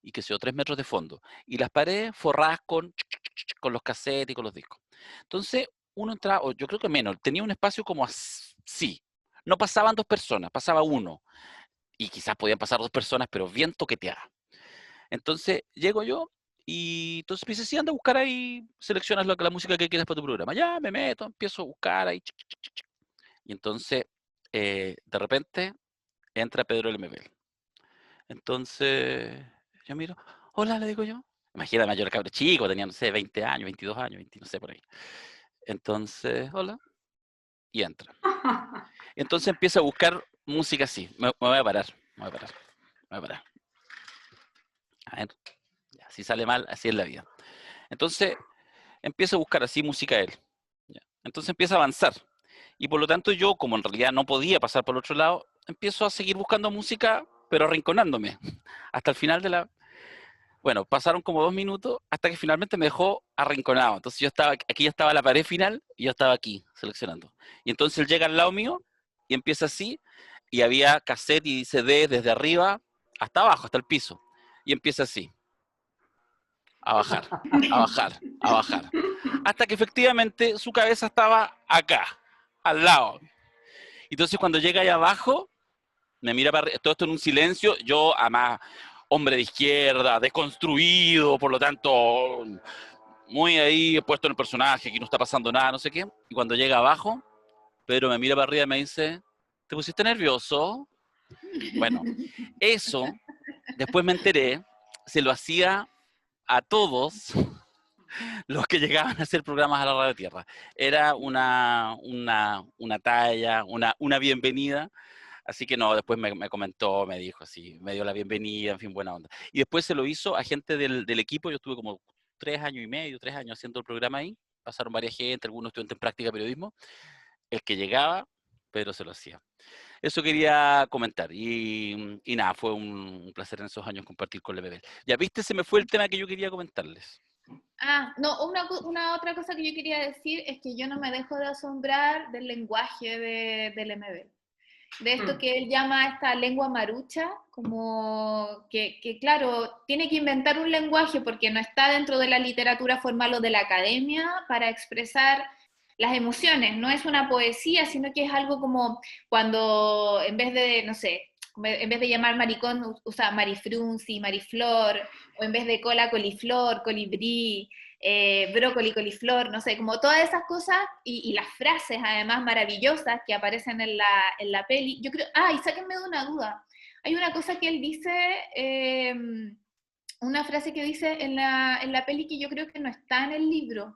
y que se dio 3 metros de fondo. Y las paredes forradas con los cassettes y con los discos. Entonces, uno entraba, o yo creo que menos, tenía un espacio como así. No pasaban dos personas, pasaba uno. Y quizás podían pasar dos personas, pero bien toqueteadas. Entonces, llego yo y entonces me dice, sí, anda a buscar ahí, seleccionas la música que quieras para tu programa. Ya, me meto, empiezo a buscar ahí. Y entonces, de repente, entra Pedro Lemebel. Entonces, yo miro, hola, le digo yo. Imagínate, mayor cabro chico, tenía, no sé, 20 años, 22 años, 20, no sé, por ahí. Entonces, hola, y entra. Entonces empieza a buscar música así. Me voy a parar, me voy a parar, me voy a parar. A ver, ya, si sale mal, así es la vida. Entonces, empieza a buscar así música él. Ya. Entonces empieza a avanzar. Y por lo tanto yo, como en realidad no podía pasar por el otro lado, empiezo a seguir buscando música, pero arrinconándome. Hasta el final de la... Bueno, pasaron como 2 minutos hasta que finalmente me dejó arrinconado. Entonces yo estaba, aquí ya estaba la pared final y yo estaba aquí seleccionando. Y entonces él llega al lado mío y empieza así, y había cassette y CD desde arriba hasta abajo, hasta el piso. Y empieza así, a bajar, a bajar, a bajar. Hasta que efectivamente su cabeza estaba acá, al lado. Entonces cuando llega ahí abajo, me mira para todo esto en un silencio, yo además hombre de izquierda, desconstruido, por lo tanto, muy ahí puesto en el personaje, aquí no está pasando nada, no sé qué. Y cuando llega abajo, Pedro me mira para arriba y me dice, ¿te pusiste nervioso? Bueno, eso, después me enteré, se lo hacía a todos los que llegaban a hacer programas a la Radio Tierra. Era una talla, una bienvenida. Así que no, después me comentó, me dijo así, me dio la bienvenida, en fin, buena onda. Y después se lo hizo a gente del equipo, yo estuve como 3 años y medio, 3 años haciendo el programa ahí, pasaron varias gente, algunos estudiantes en práctica de periodismo, el que llegaba, pero se lo hacía. Eso quería comentar, y nada, fue un placer en esos años compartir con Lemebel. Ya viste, se me fue el tema que yo quería comentarles. No, una otra cosa que yo quería decir es que yo no me dejo de asombrar del lenguaje del MB. De esto que él llama esta lengua marucha, como que claro, tiene que inventar un lenguaje porque no está dentro de la literatura formal o de la academia para expresar las emociones. No es una poesía, sino que es algo como cuando en vez de, no sé, en vez de llamar maricón, usa marifrunzi, mariflor, o en vez de cola, coliflor, colibrí, brócoli, coliflor, no sé, como todas esas cosas y las frases además maravillosas que aparecen en la peli. Yo creo, y sáquenme de una duda. Hay una cosa que él dice, una frase que dice en la peli que yo creo que no está en el libro.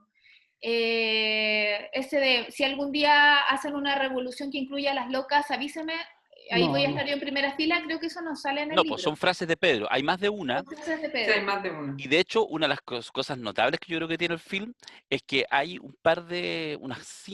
Ese de, si algún día hacen una revolución que incluya a las locas, avíseme, ahí voy a estar yo en primera fila, creo que eso no sale en el No, libro. pues son frases de Pedro, hay más de una. Son frases de Pedro. Sí, hay más de una. Y de hecho, una de las cosas notables que yo creo que tiene el film es que hay un par de, unas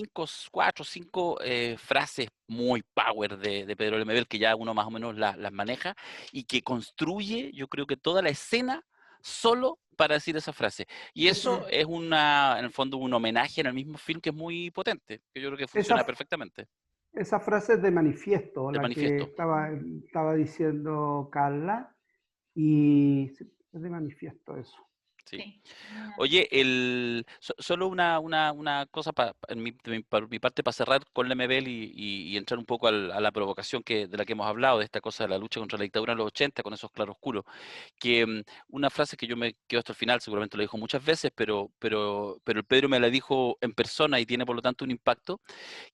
4 o 5 frases muy power de Pedro Lemebel, que ya uno más o menos las maneja, y que construye, yo creo que toda la escena solo para decir esa frase. Y eso es en el fondo un homenaje en el mismo film que es muy potente, que yo creo que funciona perfectamente. Esa frase es de Manifiesto, El la Manifiesto. que estaba diciendo Carla, y es de Manifiesto eso. Sí. Oye, solo una cosa por mi parte para cerrar con Lemebel y entrar un poco a la provocación de la que hemos hablado, de esta cosa de la lucha contra la dictadura en los 80, con esos claroscuros, que una frase que yo me quedo hasta el final, seguramente lo dijo muchas veces, pero el Pedro me la dijo en persona y tiene por lo tanto un impacto,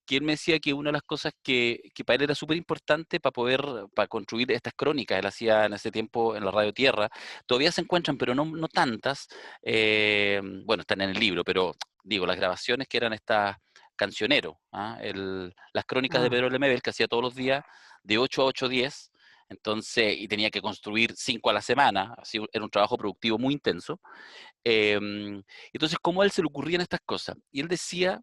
que él me decía que una de las cosas que para él era súper importante para construir estas crónicas, él hacía en ese tiempo en la Radio Tierra, todavía se encuentran, pero no tantas, bueno, están en el libro, pero digo, las grabaciones que eran estas cancionero, las crónicas de Pedro Lemebel, que hacía todos los días de 8 a 8:10, entonces, y tenía que construir 5 a la semana, así era un trabajo productivo muy intenso. Entonces, ¿cómo a él se le ocurrían estas cosas? Y él decía,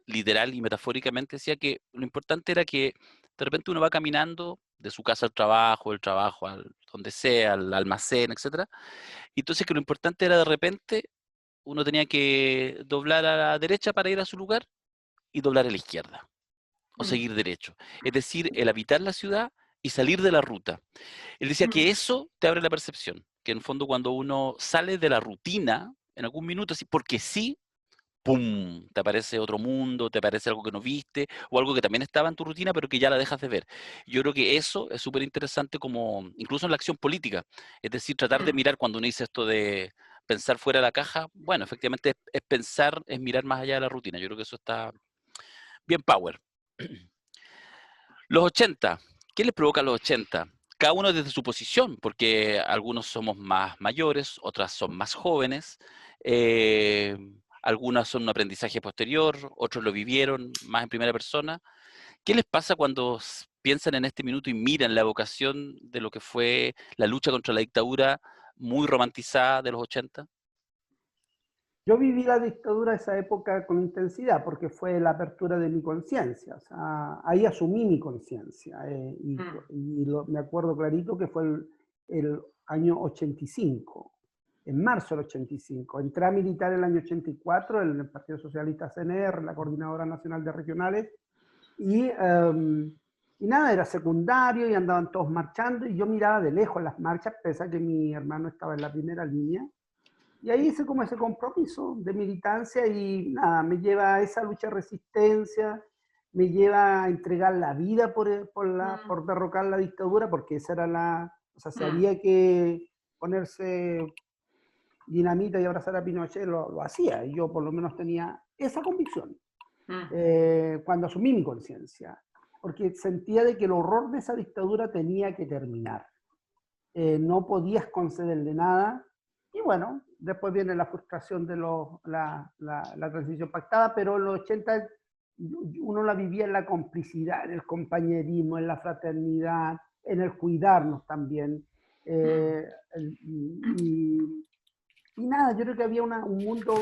literal y metafóricamente, decía que lo importante era que de repente uno va caminando de su casa al trabajo, del trabajo al donde sea, al almacén, etcétera, y entonces que lo importante era de repente uno tenía que doblar a la derecha para ir a su lugar y doblar a la izquierda, o seguir derecho. Es decir, el habitar la ciudad y salir de la ruta. Él decía que eso te abre la percepción, que en el fondo cuando uno sale de la rutina, en algún minuto, así, porque sí, ¡pum!, te aparece otro mundo, te aparece algo que no viste, o algo que también estaba en tu rutina, pero que ya la dejas de ver. Yo creo que eso es súper interesante como, incluso en la acción política, es decir, tratar de mirar cuando uno dice esto de pensar fuera de la caja, bueno, efectivamente es pensar, es mirar más allá de la rutina. Yo creo que eso está bien power. Los 80, ¿qué les provoca a los 80? Cada uno desde su posición, porque algunos somos más mayores, otras son más jóvenes, algunas son un aprendizaje posterior, otros lo vivieron más en primera persona. ¿Qué les pasa cuando piensan en este minuto y miran la evocación de lo que fue la lucha contra la dictadura muy romantizada de los 80? Yo viví la dictadura esa época con intensidad porque fue la apertura de mi conciencia. O sea, ahí asumí mi conciencia. Me acuerdo clarito que fue el año 85, en marzo del 85. Entré a militar el año 84 en el Partido Socialista CNR, la Coordinadora Nacional de Regionales, y nada, era secundario y andaban todos marchando y yo miraba de lejos las marchas, pese a que mi hermano estaba en la primera línea. Y ahí hice como ese compromiso de militancia y nada, me lleva a esa lucha de resistencia, me lleva a entregar la vida por derrocar la dictadura, porque esa era o sea, si había que ponerse dinamita y abrazar a Pinochet, lo hacía, y yo por lo menos tenía esa convicción cuando asumí mi conciencia, porque sentía de que el horror de esa dictadura tenía que terminar. No podías concederle nada, y bueno, después viene la frustración de la transición pactada, pero en los 80 uno la vivía en la complicidad, en el compañerismo, en la fraternidad, en el cuidarnos también. Y nada, yo creo que había un mundo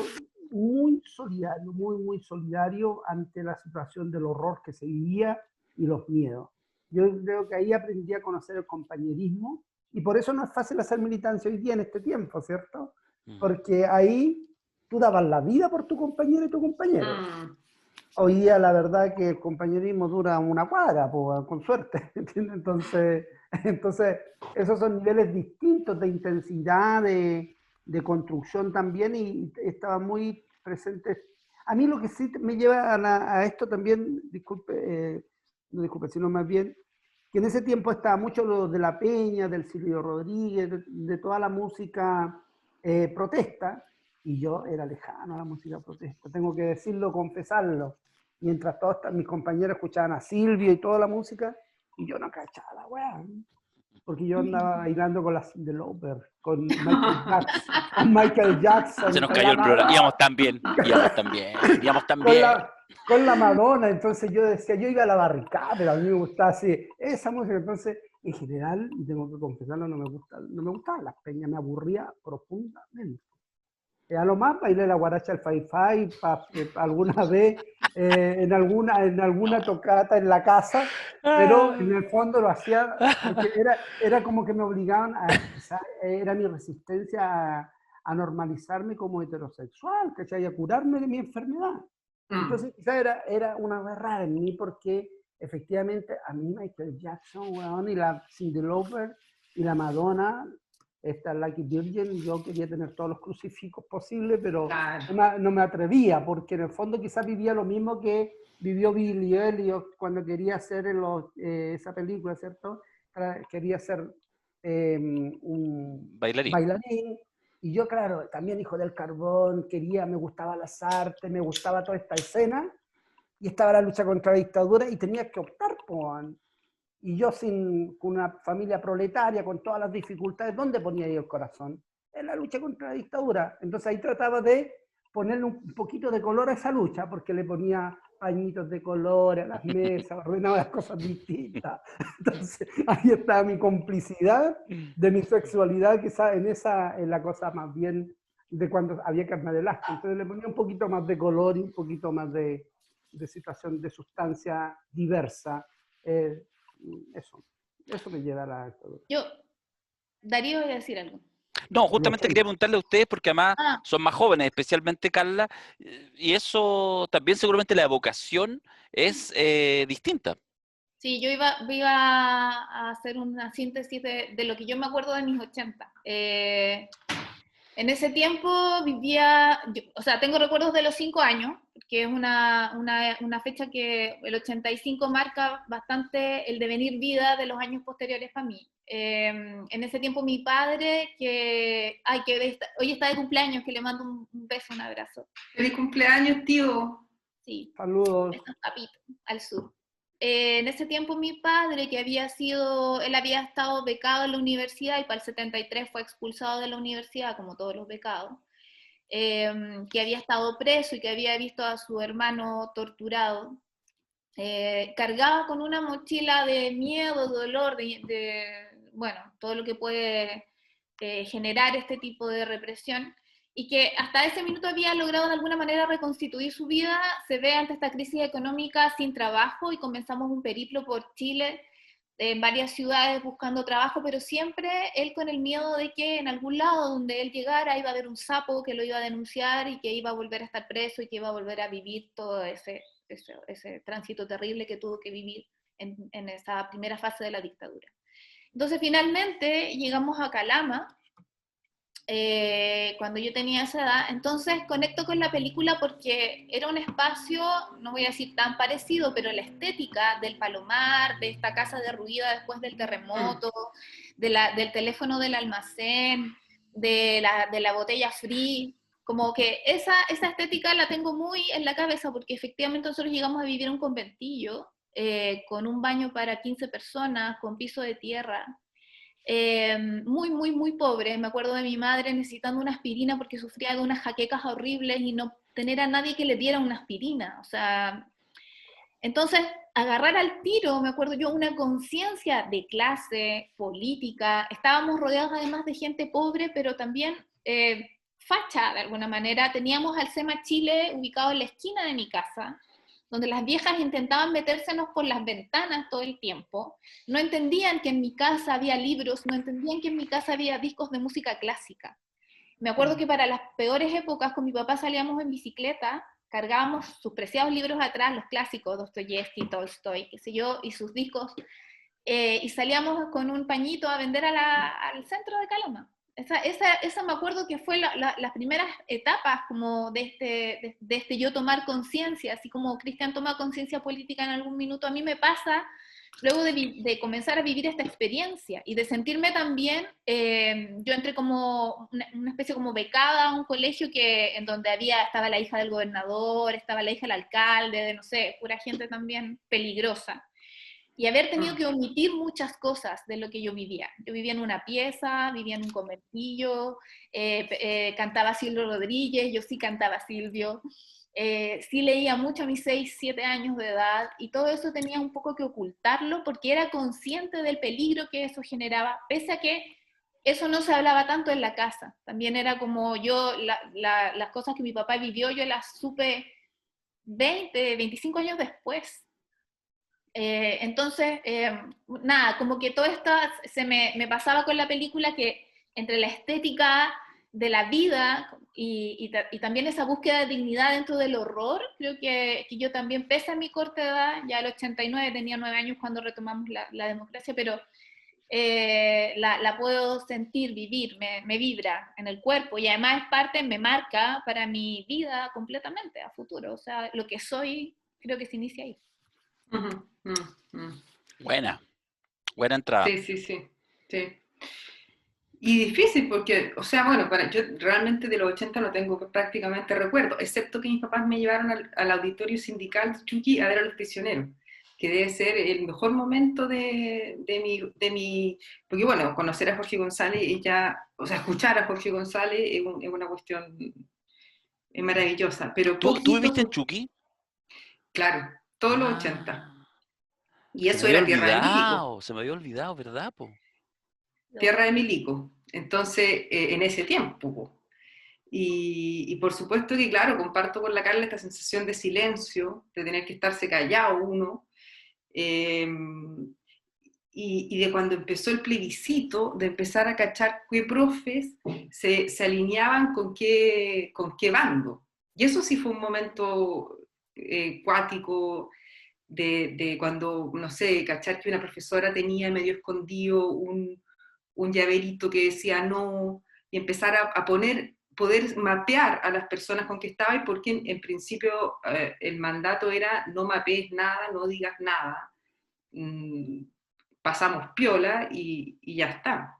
muy solidario, muy solidario ante la situación del horror que se vivía y los miedos. Yo creo que ahí aprendí a conocer el compañerismo, y por eso no es fácil hacer militancia hoy día en este tiempo, ¿cierto? Porque ahí tú dabas la vida por tu compañero y tu compañero. Hoy día la verdad que el compañerismo dura una cuadra, pues, con suerte, ¿entiendes? Entonces, esos son niveles distintos de intensidad, de construcción también, y estaba muy presente. A mí lo que sí me lleva a esto también, no disculpe, sino más bien, que en ese tiempo estaba mucho lo de la Peña, del Silvio Rodríguez, de toda la música protesta, y yo era lejano a la música protesta, tengo que decirlo, confesarlo. Mientras todos mis compañeros escuchaban a Silvio y toda la música, y yo no cachaba la weá, porque yo andaba bailando con la Cyndi Lauper, con Michael Jackson, Se nos con cayó la el programa. Madonna, íbamos tan bien. con la Madonna. Entonces yo decía, yo iba a la barricada, pero a mí me gustaba así, esa música. Entonces, en general, y tengo que confesarlo, no me gustaban las peñas, me aburría profundamente. A lo más bailé la guaracha del Fai alguna vez en alguna tocata en la casa, pero en el fondo lo hacía porque era como que me obligaban quizás era mi resistencia a normalizarme como heterosexual, ¿cachai? A curarme de mi enfermedad. Entonces quizás era una vez rara en mí, porque efectivamente a mí Michael Jackson, weón, y la Cyndi Lauper y la Madonna, esta Lucky Virgin, yo quería tener todos los crucifijos posibles, pero claro, no me atrevía, porque en el fondo quizás vivía lo mismo que vivió Billy Elliot cuando quería hacer esa película, ¿cierto? Quería ser un bailarín. Y yo, claro, también hijo del carbón, me gustaba las artes, me gustaba toda esta escena, y estaba la lucha contra la dictadura, y tenía que optar por... Y yo con una familia proletaria, con todas las dificultades, ¿dónde ponía yo el corazón? En la lucha contra la dictadura. Entonces ahí trataba de ponerle un poquito de color a esa lucha, porque le ponía pañitos de color a las mesas, ordenaba las cosas distintas. Entonces ahí estaba mi complicidad de mi sexualidad, quizás en la cosa más bien de cuando había carne de asco. Entonces le ponía un poquito más de color y un poquito más de situación, de sustancia diversa. Eso me lleva a la... Darío, voy a decir algo. No, justamente quería preguntarle a ustedes, porque además son más jóvenes, especialmente Carla, y eso también seguramente la vocación es distinta. Sí, yo iba a hacer una síntesis de lo que yo me acuerdo de mis 80. En ese tiempo vivía, tengo recuerdos de los 5 años, que es una fecha que el 85 marca bastante el devenir vida de los años posteriores para mí. En ese tiempo mi padre, hoy está de cumpleaños, que le mando un beso, un abrazo. ¡Feliz cumpleaños, tío! Sí. Saludos. Papito, al sur. En ese tiempo mi padre, él había estado becado en la universidad y para el 73 fue expulsado de la universidad, como todos los becados, que había estado preso y que había visto a su hermano torturado, cargaba con una mochila de miedo, dolor, bueno, todo lo que puede generar este tipo de represión, y que hasta ese minuto había logrado de alguna manera reconstituir su vida. Se ve ante esta crisis económica sin trabajo y comenzamos un periplo por Chile, en varias ciudades buscando trabajo, pero siempre él con el miedo de que en algún lado donde él llegara iba a haber un sapo que lo iba a denunciar y que iba a volver a estar preso y que iba a volver a vivir todo ese tránsito terrible que tuvo que vivir en esa primera fase de la dictadura. Entonces finalmente llegamos a Calama, cuando yo tenía esa edad. Entonces conecto con la película porque era un espacio, no voy a decir tan parecido, pero la estética del Palomar, de esta casa derruida después del terremoto, del teléfono del almacén, de la botella free, como que esa estética la tengo muy en la cabeza, porque efectivamente nosotros llegamos a vivir en un conventillo, con un baño para 15 personas, con piso de tierra, muy, muy, muy pobre. Me acuerdo de mi madre necesitando una aspirina porque sufría de unas jaquecas horribles y no tener a nadie que le diera una aspirina. O sea, entonces agarrar al tiro, me acuerdo yo, una conciencia de clase, política. Estábamos rodeados además de gente pobre, pero también facha de alguna manera. Teníamos al SEMA Chile ubicado en la esquina de mi casa, donde las viejas intentaban metérsenos por las ventanas todo el tiempo. No entendían que en mi casa había libros, no entendían que en mi casa había discos de música clásica. Me acuerdo que para las peores épocas con mi papá salíamos en bicicleta, cargábamos sus preciados libros atrás, los clásicos, Dostoyevsky, Tolstoy, qué sé yo, y sus discos, y salíamos con un pañito a vender al centro de Calama. Esa me acuerdo que fue las primeras etapas como de este yo tomar conciencia, así como Cristian toma conciencia política en algún minuto, a mí me pasa luego de comenzar a vivir esta experiencia y de sentirme también, yo entré como una especie como becada a un colegio en donde estaba la hija del gobernador, estaba la hija del alcalde, de no sé, pura gente también peligrosa. Y haber tenido que omitir muchas cosas de lo que yo vivía. Yo vivía en una pieza, vivía en un conventillo, cantaba Silvio Rodríguez, yo sí cantaba Silvio, sí leía mucho a mis 6, 7 años de edad, y todo eso tenía un poco que ocultarlo porque era consciente del peligro que eso generaba, pese a que eso no se hablaba tanto en la casa. También era como las cosas que mi papá vivió, yo las supe 20, 25 años después. Entonces, nada, como que todo esto me pasaba con la película, que entre la estética de la vida y también esa búsqueda de dignidad dentro del horror, creo que yo también, pese a mi corta edad, ya el 89 tenía 9 años cuando retomamos la democracia, pero la puedo sentir, vivir, me vibra en el cuerpo, y además es parte, me marca para mi vida completamente a futuro, o sea, lo que soy creo que se inicia ahí. Buena entrada. Sí. Y difícil porque, o sea, bueno, yo realmente de los 80 no tengo prácticamente recuerdo, excepto que mis papás me llevaron al auditorio sindical de Chucky a ver a los prisioneros, que debe ser el mejor momento de mi, porque bueno, conocer a Jorge González, o sea, escuchar a Jorge González es una cuestión maravillosa, pero ¿Tú viviste en Chucky? Claro, todos los 80. Y Se eso me había era tierra de Milico. se me había olvidado, ¿verdad, po? Tierra de Milico. Entonces, en ese tiempo. Y por supuesto que, claro, comparto con la Carla esta sensación de silencio, de tener que estarse callado uno, y de cuando empezó el plebiscito, de empezar a cachar qué profes se alineaban con qué bando. Y eso sí fue un momento cuático, de cuando, no sé, cachar que una profesora tenía medio escondido un llaverito que decía no, y empezar a poder mapear a las personas con que estaba, y porque en principio el mandato era no mapees nada, no digas nada, pasamos piola y ya está.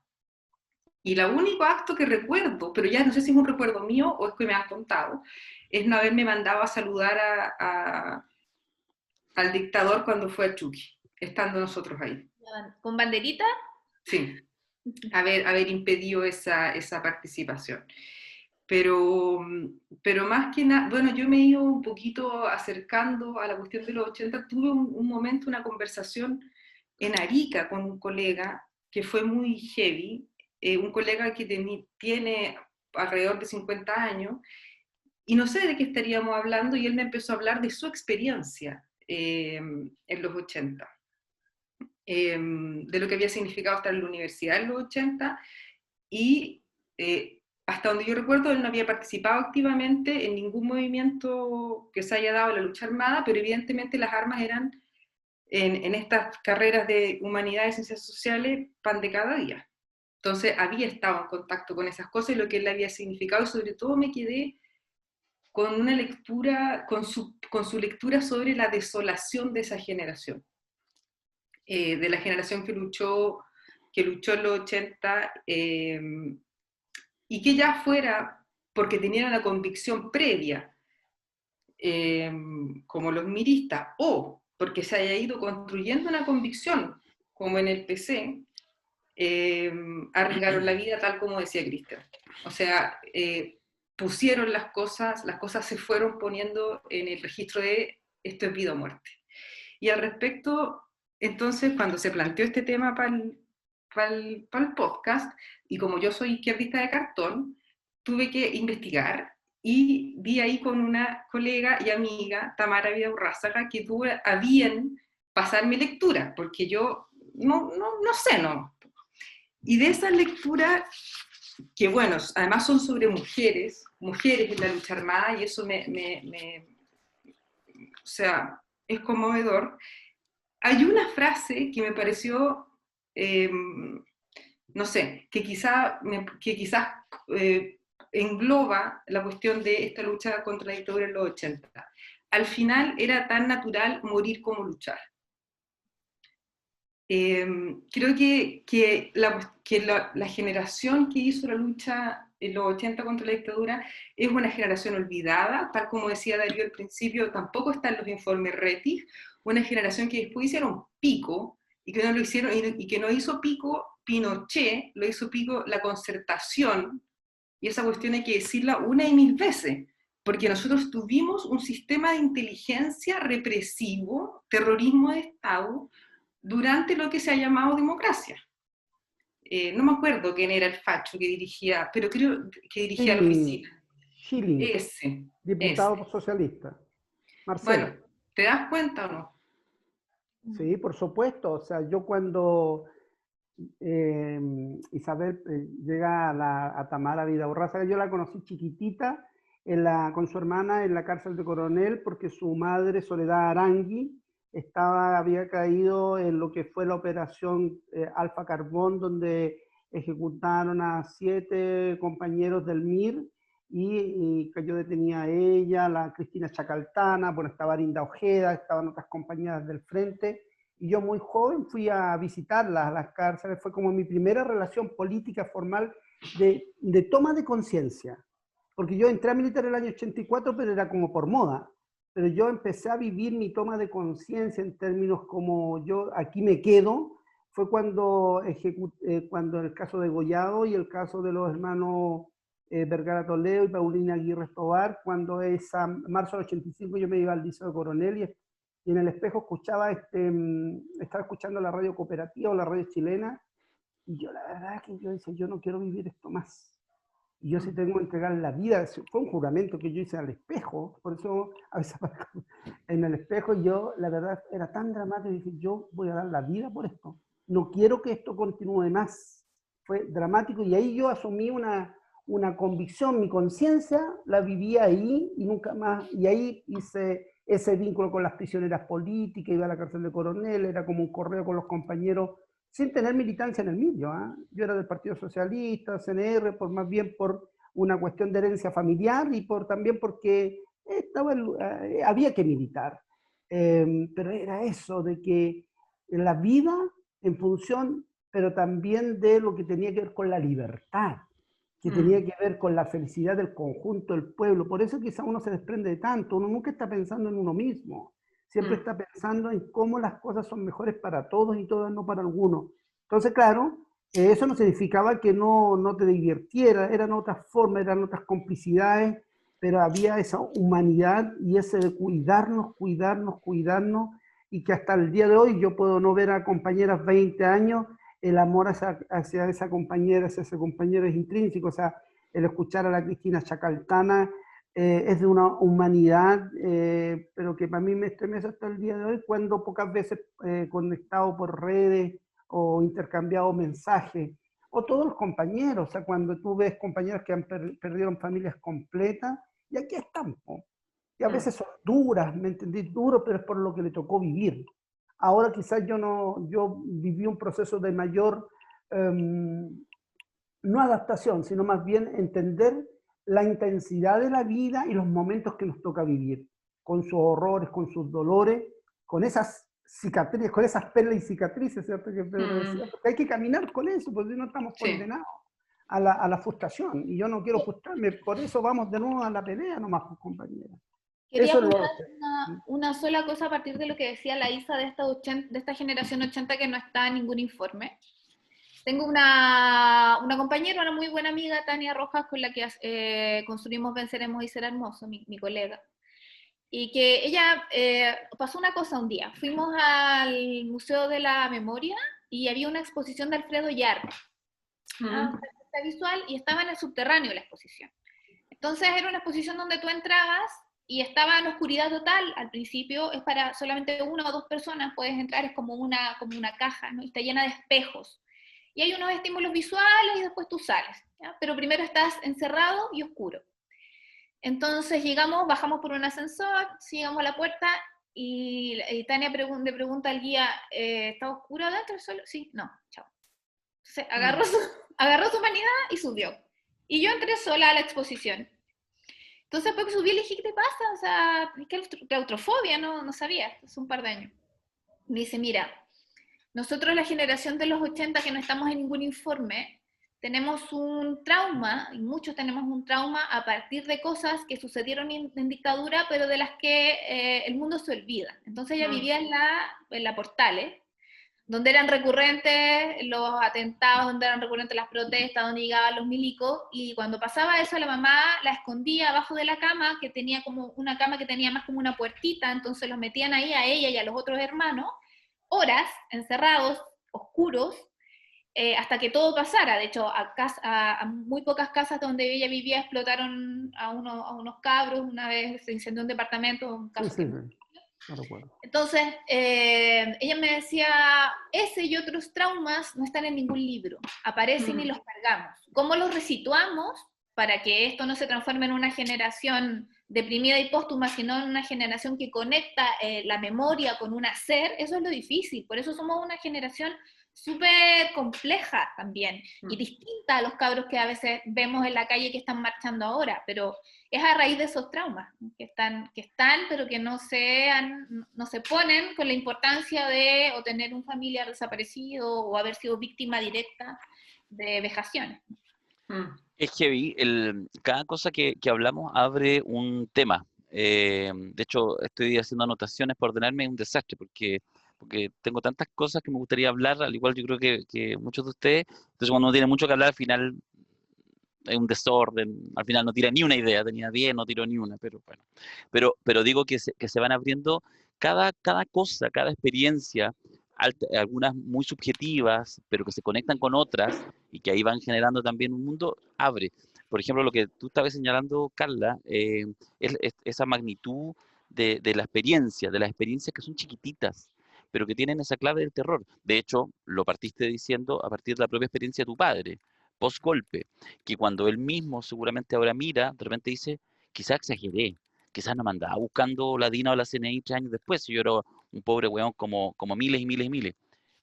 Y el único acto que recuerdo, pero ya no sé si es un recuerdo mío o es que me han contado, es no haberme mandado a saludar al dictador cuando fue a Chucky, estando nosotros ahí. ¿Con banderita? Sí, haber impedido esa participación. Pero más que nada, bueno, yo me he ido un poquito acercando a la cuestión de los 80, tuve un momento, una conversación en Arica con un colega que fue muy heavy, un colega que tiene alrededor de 50 años, y no sé de qué estaríamos hablando, y él me empezó a hablar de su experiencia en los 80. De lo que había significado estar en la universidad en los 80, y hasta donde yo recuerdo, él no había participado activamente en ningún movimiento que se haya dado en la lucha armada, pero evidentemente las armas eran, en estas carreras de humanidades y ciencias sociales, pan de cada día. Entonces había estado en contacto con esas cosas y lo que él había significado, y sobre todo me quedé con una lectura, con su lectura sobre la desolación de esa generación. De la generación que luchó en los 80, y que ya fuera porque tenían una convicción previa, como los miristas, o porque se haya ido construyendo una convicción, como en el PC, arriesgaron la vida, tal como decía Cristian. O sea, pusieron las cosas se fueron poniendo en el registro de esto es vida o muerte. Y al respecto, entonces, cuando se planteó este tema para el podcast, y como yo soy izquierdista de cartón, tuve que investigar, y vi ahí con una colega y amiga, Tamara Vidaurrázaga, que tuvo a bien pasar mi lectura, porque yo no sé. Y de esa lectura que bueno, además son sobre mujeres en la lucha armada, y eso o sea, es conmovedor. Hay una frase que me pareció, no sé, que quizás engloba la cuestión de esta lucha contra la dictadura en los 80. Al final era tan natural morir como luchar. Creo que la generación que hizo la lucha en los 80 contra la dictadura es una generación olvidada, tal como decía Darío al principio, tampoco están los informes RETIF, una generación que después hicieron pico, y que no lo hicieron, y que no hizo pico Pinochet, lo hizo pico la Concertación, y esa cuestión hay que decirla una y mil veces, porque nosotros tuvimos un sistema de inteligencia represivo, terrorismo de Estado, durante lo que se ha llamado democracia. No me acuerdo quién era el facho que dirigía, pero creo que dirigía la oficina. Schilling, Ese. diputado socialista. Marcelo. Bueno, ¿te das cuenta o no? Sí, por supuesto. O sea, yo cuando Isabel llega a Tamara Vidaurraza, yo la conocí chiquitita con su hermana en la cárcel de Coronel, porque su madre, Soledad Arangui, había caído en lo que fue la operación Alfa Carbón, donde ejecutaron a 7 compañeros del MIR, y cayó detenida ella, la Cristina Chacaltana, bueno, estaba Arinda Ojeda, estaban otras compañeras del frente, y yo muy joven fui a visitarlas a las cárceles. Fue como mi primera relación política formal de toma de conciencia, porque yo entré a militar en el año 84, pero era como por moda. Pero yo empecé a vivir mi toma de conciencia en términos como yo aquí me quedo, fue cuando el caso de Gollado y el caso de los hermanos Vergara Toledo y Paulina Aguirre Escobar, cuando marzo del 85 yo me iba al Liceo de Coronel y en el espejo estaba escuchando la radio cooperativa o la radio chilena, y yo la verdad que yo decía, yo no quiero vivir esto más. Y yo sí tengo que entregar la vida. Fue un juramento que yo hice al espejo, por eso a veces en el espejo yo, la verdad, era tan dramático, dije, yo voy a dar la vida por esto. No quiero que esto continúe más. Fue dramático, y ahí yo asumí una convicción, mi conciencia la vivía ahí y nunca más, y ahí hice ese vínculo con las prisioneras políticas, iba a la cárcel de Coronel, era como un correo con los compañeros, sin tener militancia en el MIR. Yo era del Partido Socialista, CNR, más bien por una cuestión de herencia familiar y también porque había que militar. Pero era eso, de que la vida en función, pero también de lo que tenía que ver con la libertad, que tenía que ver con la felicidad del conjunto del pueblo. Por eso quizá uno se desprende de tanto, uno nunca está pensando en uno mismo, siempre está pensando en cómo las cosas son mejores para todos y todas no para algunos. Entonces, claro, eso no significaba que no te divirtiera, eran otras formas, eran otras complicidades, pero había esa humanidad y ese de cuidarnos, y que hasta el día de hoy yo puedo no ver a compañeras 20 años, el amor hacia esa compañera, hacia ese compañero es intrínseco. O sea, el escuchar a la Cristina Chacaltana es de una humanidad, pero que para mí me estremece hasta el día de hoy, cuando pocas veces conectado por redes o intercambiado mensajes, o todos los compañeros, o sea, cuando tú ves compañeros que perdieron familias completas, y aquí están, y a veces son duras, ¿me entendí? Duro, pero es por lo que le tocó vivir. Ahora quizás yo viví un proceso de mayor, no adaptación, sino más bien entender la intensidad de la vida y los momentos que nos toca vivir, con sus horrores, con sus dolores, con esas cicatrices, con esas pelas y cicatrices, ¿cierto? Que Pedro decía, porque hay que caminar con eso, porque si no estamos condenados a la frustración, y yo no quiero frustrarme, por eso vamos de nuevo a la pelea nomás, compañeras. Quería apuntar una sola cosa a partir de lo que decía la Isa de esta generación 80 que no está en ningún informe. Tengo una compañera, una muy buena amiga, Tania Rojas, con la que construimos Venceremos y Será Hermoso, mi colega. Y que ella pasó una cosa un día. Fuimos al Museo de la Memoria y había una exposición de Alfredo Yarro, visual, y estaba en el subterráneo la exposición. Entonces era una exposición donde tú entrabas y estaba en oscuridad total. Al principio es para solamente 1 o 2 personas, puedes entrar, es como una caja, ¿no? Y está llena de espejos. y hay unos estímulos visuales y después tú sales, ¿ya? Pero primero estás encerrado y oscuro. Entonces bajamos por un ascensor, llegamos a la puerta y Tania le pregunta al guía, ¿está oscuro adentro solo? Sí, no, chao. Entonces agarró su manida y subió. Y yo entré sola a la exposición. Entonces después que subí le dije, ¿qué te pasa? O sea, es que claustrofobia, no sabía, hace un par de años. Me dice, mira, nosotros la generación de los 80 que no estamos en ningún informe, tenemos un trauma, y muchos tenemos un trauma a partir de cosas que sucedieron en dictadura, pero de las que el mundo se olvida. Entonces ella vivía en la Portales, donde eran recurrentes los atentados, donde eran recurrentes las protestas, donde llegaban los milicos, y cuando pasaba eso la mamá la escondía abajo de la cama, que tenía como una cama que tenía más como una puertita, entonces los metían ahí a ella y a los otros hermanos, horas encerrados, oscuros, hasta que todo pasara. De hecho, a muy pocas casas donde ella vivía explotaron a unos cabros, una vez se incendió un departamento, un caso Sí, no recuerdo. Entonces, ella me decía, ese y otros traumas no están en ningún libro, aparecen y los cargamos. ¿Cómo los resituamos para que esto no se transforme en una generación deprimida y póstuma, sino en una generación que conecta la memoria con un hacer? Eso es lo difícil, por eso somos una generación súper compleja también, y distinta a los cabros que a veces vemos en la calle que están marchando ahora, pero es a raíz de esos traumas que están pero que no se ponen con la importancia de o tener un familiar desaparecido o haber sido víctima directa de vejaciones. Es heavy, cada cosa que hablamos abre un tema. De hecho, estoy haciendo anotaciones para ordenarme, es un desastre, porque tengo tantas cosas que me gustaría hablar, al igual yo creo que muchos de ustedes. Entonces, cuando uno tiene mucho que hablar, al final hay un desorden, al final no tira ni una idea, tenía 10, no tiró ni una, pero bueno. Pero digo que se van abriendo cada cosa, cada experiencia, algunas muy subjetivas, pero que se conectan con otras y que ahí van generando también un mundo, abre. Por ejemplo, lo que tú estabas señalando, Carla, es esa magnitud de las experiencias que son chiquititas, pero que tienen esa clave del terror. De hecho, lo partiste diciendo a partir de la propia experiencia de tu padre, post golpe, que cuando él mismo seguramente ahora mira, de repente dice, quizás exageré, quizás no me andaba buscando la DINA o la CNI 3 años después, si yo era un pobre weón como miles y miles y miles,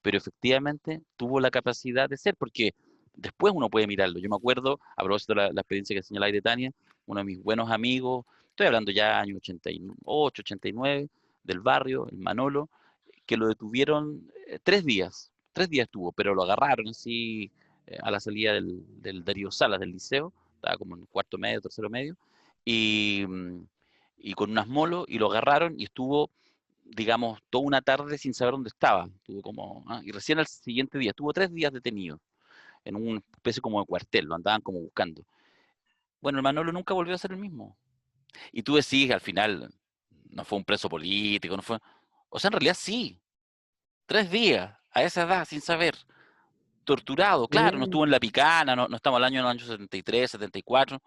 pero efectivamente tuvo la capacidad de ser, porque después uno puede mirarlo. Yo me acuerdo, a propósito de la experiencia que señaláis de Tania, uno de mis buenos amigos, estoy hablando ya años 88, 89, del barrio, el Manolo, que lo detuvieron 3 días estuvo, pero lo agarraron así a la salida del Darío Salas, del liceo, estaba como en cuarto medio, tercero medio, y, y con unas molos, y lo agarraron y estuvo, digamos, toda una tarde sin saber dónde estaba. Estuvo y recién al siguiente día, estuvo 3 días detenido, en una especie como de cuartel, lo andaban como buscando. Bueno, el Manolo nunca volvió a ser el mismo. Y tú decís, al final, no fue un preso político, no fue... O sea, en realidad sí, 3 días, a esa edad, sin saber. Torturado, claro, no estuvo en la picana, no estamos al año 73, 74,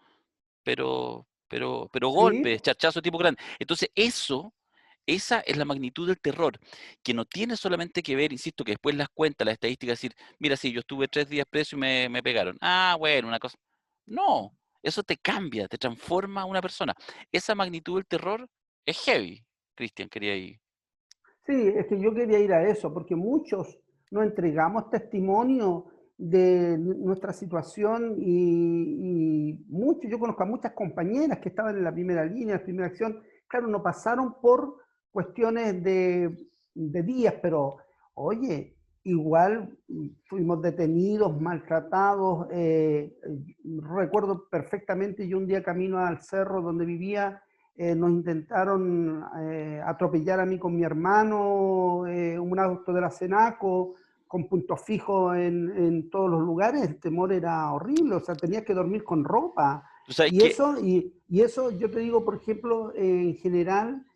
pero Sí, golpes, chachazo tipo grande. Entonces, esa es la magnitud del terror, que no tiene solamente que ver, insisto, que después las cuentas, las estadísticas, decir, mira, sí, yo estuve 3 días preso y me pegaron. Ah, bueno, una cosa. No, eso te cambia, te transforma a una persona. Esa magnitud del terror es heavy. Cristian, quería ir. sí, es que yo quería ir a eso, porque muchos no entregamos testimonio de nuestra situación y muchos, yo conozco a muchas compañeras que estaban en la primera línea, en la primera acción, claro, no pasaron por cuestiones de días, pero oye, igual fuimos detenidos, maltratados, recuerdo perfectamente, yo un día camino al cerro donde vivía, nos intentaron atropellar a mí con mi hermano, un auto de la Senaco, con puntos fijos en todos los lugares, el temor era horrible, o sea, tenías que dormir con ropa. ¿Tú sabes Y qué? eso, y eso yo te digo, por ejemplo, en general,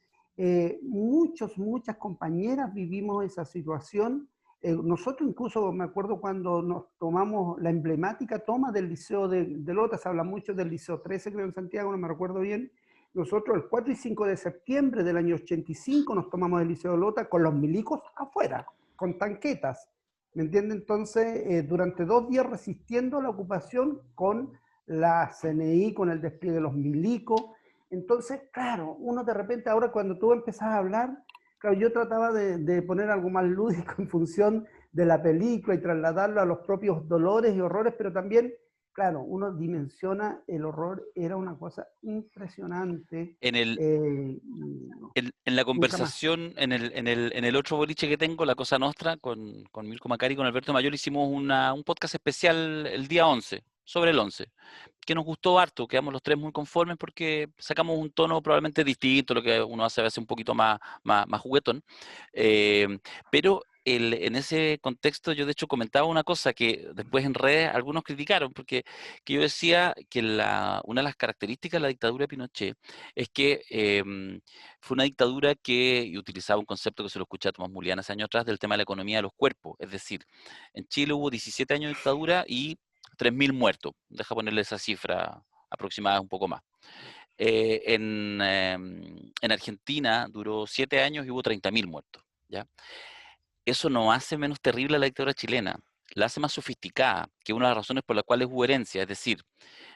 muchas compañeras vivimos esa situación. Nosotros incluso, me acuerdo cuando nos tomamos la emblemática toma del Liceo de Lota, se habla mucho del Liceo 13, creo en Santiago, no me recuerdo bien. Nosotros el 4 y 5 de septiembre del año 85 nos tomamos el Liceo de Lota con los milicos afuera, con tanquetas. ¿me entiende? Entonces, durante 2 días resistiendo la ocupación con la CNI, con el despliegue de los milicos. Entonces, claro, uno de repente, ahora cuando tú empezás a hablar, claro, yo trataba de poner algo más lúdico en función de la película y trasladarlo a los propios dolores y horrores, pero también, claro, uno dimensiona el horror, era una cosa impresionante. En el, No, en la nunca más. conversación, en el otro boliche que tengo, La Cosa Nostra, con Mirko Macari y con Alberto Mayor, hicimos un podcast especial el día 11, sobre el 11, que nos gustó harto, quedamos los tres muy conformes porque sacamos un tono probablemente distinto, lo que uno hace a veces un poquito más juguetón, pero en ese contexto yo de hecho comentaba una cosa que después en redes algunos criticaron, porque que yo decía que una de las características de la dictadura de Pinochet es que fue una dictadura y utilizaba un concepto que se lo escuché a Tomás Mulián hace años atrás, del tema de la economía de los cuerpos, es decir, en Chile hubo 17 años de dictadura y 3.000 muertos. Deja ponerle esa cifra aproximada un poco más. En Argentina duró 7 años y hubo 30.000 muertos. ¿Ya? Eso no hace menos terrible a la dictadura chilena, la hace más sofisticada, que una de las razones por las cuales hubo herencia. Es decir,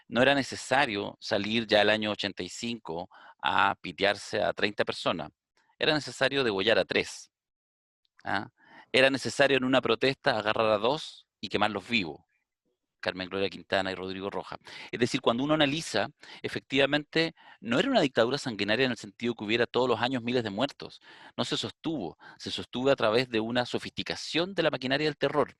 no era necesario salir ya el año 85 a pitearse a 30 personas. Era necesario degollar a 3. ¿Ah? Era necesario en una protesta agarrar a 2 y quemarlos vivos. Carmen Gloria Quintana y Rodrigo Rojas. Es decir, cuando uno analiza, efectivamente, no era una dictadura sanguinaria en el sentido que hubiera todos los años miles de muertos. No se sostuvo a través de una sofisticación de la maquinaria del terror.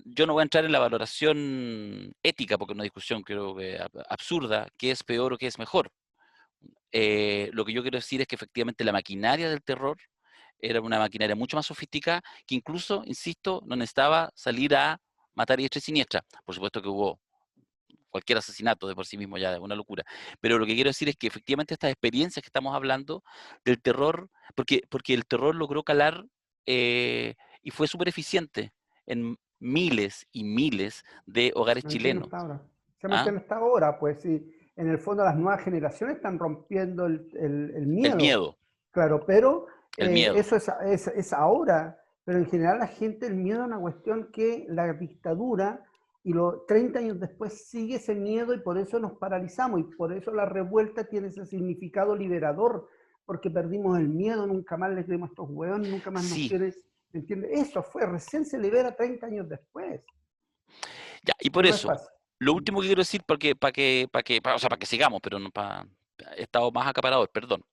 Yo no voy a entrar en la valoración ética, porque es una discusión creo que absurda, qué es peor o qué es mejor. Lo que yo quiero decir es que efectivamente la maquinaria del terror era una maquinaria mucho más sofisticada, que incluso, insisto, no necesitaba salir a matar a diestra y siniestra. Por supuesto que hubo cualquier asesinato de por sí mismo ya es una locura. Pero lo que quiero decir es que efectivamente estas experiencias que estamos hablando del terror, porque el terror logró calar y fue súper eficiente en miles y miles de hogares Se mantiene chilenos. hasta ahora. Se ¿Ah? mantiene hasta ahora, pues sí. En el fondo las nuevas generaciones están rompiendo el El miedo, miedo, claro, pero el miedo. eso es ahora. Pero en general la gente, el miedo es una cuestión que la dictadura y los 30 años después sigue ese miedo y por eso nos paralizamos y por eso la revuelta tiene ese significado liberador, porque perdimos el miedo, nunca más les creemos a estos hueones, nunca más nos Sí, quieren, ¿entiendes? Eso fue, recién se libera 30 años después. ya, y por No es eso, fácil. lo último que quiero decir, o sea, para que sigamos, pero no para, he estado más acaparador, perdón,